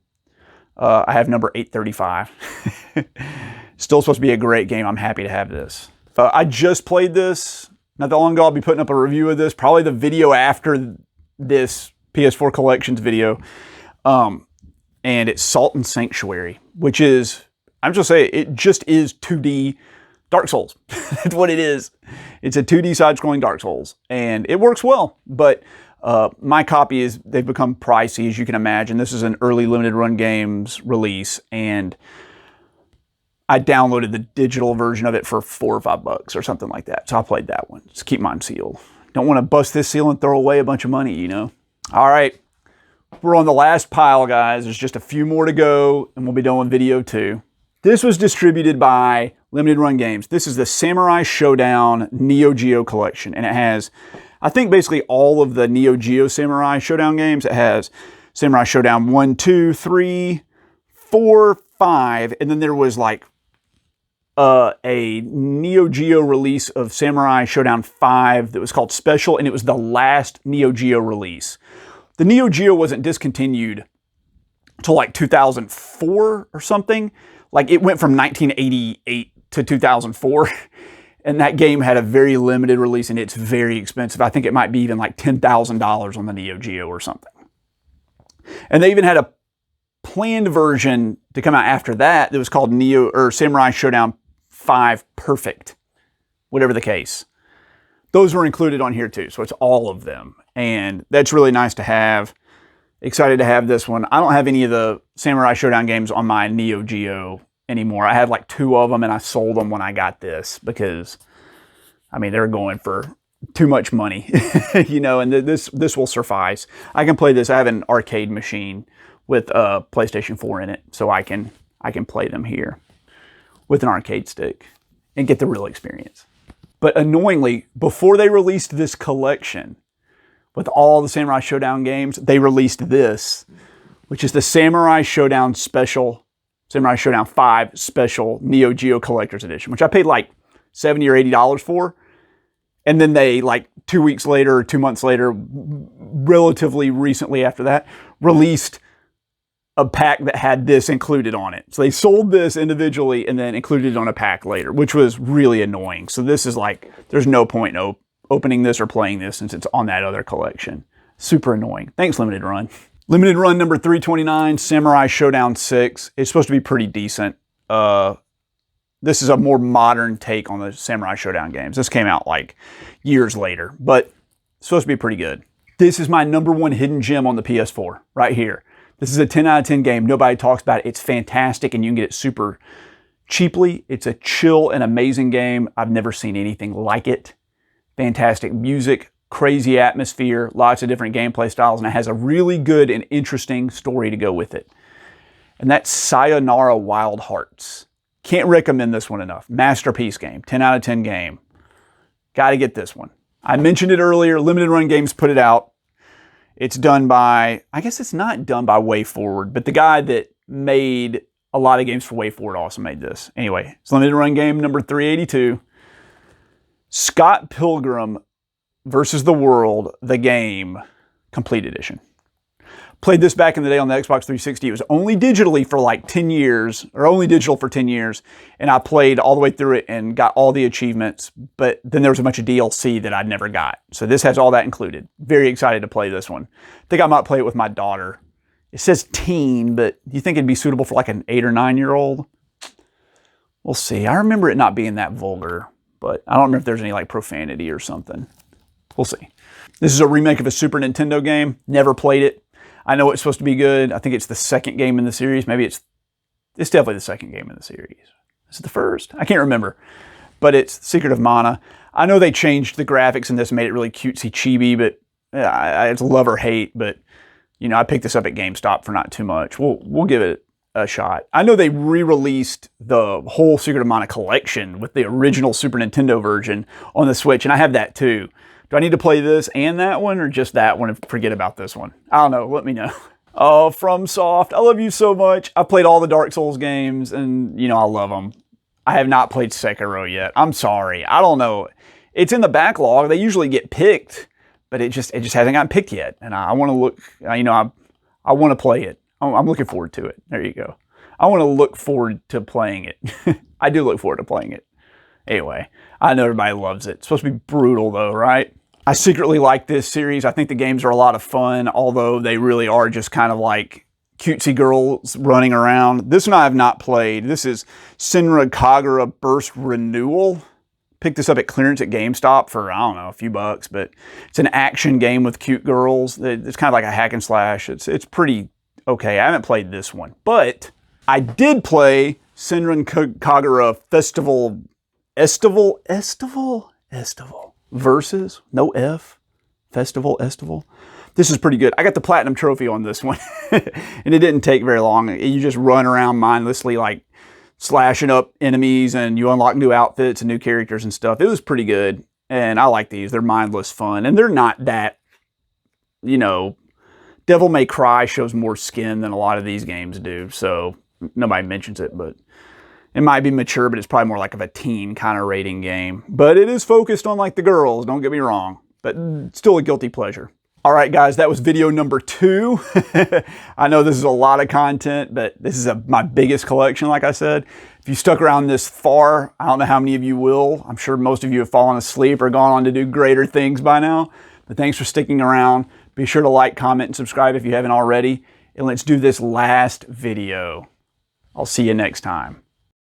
I have number 835. Still supposed to be a great game. I'm happy to have this. I just played this not that long ago. I'll be putting up a review of this, probably the video after this PS4 Collections video. And it's Salt and Sanctuary, which is, I'm just saying, it just is 2D Dark Souls. That's what it is. It's a 2D side-scrolling Dark Souls, and it works well, but my copy they've become pricey, as you can imagine. This is an early limited run games release, and I downloaded the digital version of it for $4 or $5 or something like that. So I played that one. Just keep mine sealed. Don't want to bust this seal and throw away a bunch of money, you know. All right, we're on the last pile, guys. There's just a few more to go, and we'll be done with video 2. This was distributed by Limited Run Games. This is the Samurai Showdown Neo Geo Collection, and it has, I think, basically all of the Neo Geo Samurai Showdown games. It has Samurai Showdown 1, 2, 3, 4, 5, and then there was like a Neo Geo release of Samurai Showdown 5 that was called Special, and it was the last Neo Geo release. The Neo Geo wasn't discontinued until like 2004 or something. Like it went from 1988 to 2004, and that game had a very limited release, and it's very expensive. I think it might be even like $10,000 on the Neo Geo or something. And they even had a planned version to come out after that that was called Samurai Showdown 5 Perfect, whatever the case. Those were included on here too, so it's all of them, and that's really nice to have. Excited to have this one. I don't have any of the Samurai Showdown games on my Neo Geo anymore. I had like 2 of them, and I sold them when I got this because, I mean, they're going for too much money, you know, and this will suffice. I can play this. I have an arcade machine with a PlayStation 4 in it, so I can play them here with an arcade stick and get the real experience. But annoyingly, before they released this collection with all the Samurai Showdown games, they released this, which is the Samurai Showdown Special, Samurai Showdown 5 Special Neo Geo Collector's Edition, which I paid like $70 or $80 for. And then they, like 2 weeks later or 2 months later, relatively recently after that, released a pack that had this included on it. So they sold this individually and then included it on a pack later, which was really annoying. So this is like, there's no point in opening this or playing this since it's on that other collection. Super annoying. Thanks, Limited Run. Limited Run number 329, Samurai Showdown 6. It's supposed to be pretty decent. This is a more modern take on the Samurai Showdown games. This came out like years later, but it's supposed to be pretty good. This is my number 1 hidden gem on the PS4, right here. This is a 10 out of 10 game. Nobody talks about it. It's fantastic, and you can get it super cheaply. It's a chill and amazing game. I've never seen anything like it. Fantastic music, crazy atmosphere, lots of different gameplay styles, and it has a really good and interesting story to go with it. And that's Sayonara Wild Hearts. Can't recommend this one enough. Masterpiece game, 10 out of 10 game. Got to get this one. I mentioned it earlier. Limited Run Games put it out. It's done by, I guess it's not done by WayForward, but the guy that made a lot of games for WayForward also made this. Anyway, it's Limited Run Game number 382. Scott Pilgrim versus the World, the game, complete edition. Played this back in the day on the Xbox 360. It was only digitally for like 10 years, or only digital for 10 years, and I played all the way through it and got all the achievements, but then there was a bunch of DLC that I never got. So this has all that included. Very excited to play this one. I think I might play it with my daughter. It says teen, but do you think it'd be suitable for like an 8 or 9-year-old? We'll see. I remember it not being that vulgar, but I don't remember if there's any like profanity or something. We'll see. This is a remake of a Super Nintendo game. Never played it. I know it's supposed to be good. I think it's the second game in the series. Maybe it's definitely the second game in the series. Is it the first? I can't remember. But it's Secret of Mana. I know they changed the graphics in this, made it really cutesy chibi, but it's love or hate. But you know, I picked this up at GameStop for not too much. We'll give it a shot. I know they re-released the whole Secret of Mana collection with the original Super Nintendo version on the Switch, and I have that too. Do I need to play this and that one, or just that one and forget about this one? I don't know. Let me know. Oh, FromSoft, I love you so much. I've played all the Dark Souls games, and, you know, I love them. I have not played Sekiro yet. I'm sorry. I don't know. It's in the backlog. They usually get picked, but it just hasn't gotten picked yet. And I want to look, you know, I want to play it. I'm looking forward to it. There you go. I want to look forward to playing it. I do look forward to playing it. Anyway, I know everybody loves it. It's supposed to be brutal though, right? I secretly like this series. I think the games are a lot of fun, although they really are just kind of like cutesy girls running around. This one I have not played. This is Senra Kagura Burst Renewal. Picked this up at clearance at GameStop for, I don't know, a few bucks, but it's an action game with cute girls. It's kind of like a hack and slash. It's pretty okay. I haven't played this one, but I did play Senran Kagura Estival Versus, no F, Estival. This is pretty good. I got the platinum trophy on this one, and it didn't take very long. You just run around mindlessly, like slashing up enemies, and you unlock new outfits and new characters and stuff. It was pretty good, and I like these. They're mindless fun, and they're not that, you know, Devil May Cry shows more skin than a lot of these games do, so nobody mentions it, but it might be mature, but it's probably more like of a teen kind of rating game. But it is focused on like the girls, don't get me wrong, but still a guilty pleasure. All right, guys, that was video number 2. I know this is a lot of content, but this is my biggest collection, like I said. If you stuck around this far, I don't know how many of you will. I'm sure most of you have fallen asleep or gone on to do greater things by now. But thanks for sticking around. Be sure to like, comment, and subscribe if you haven't already. And let's do this last video. I'll see you next time.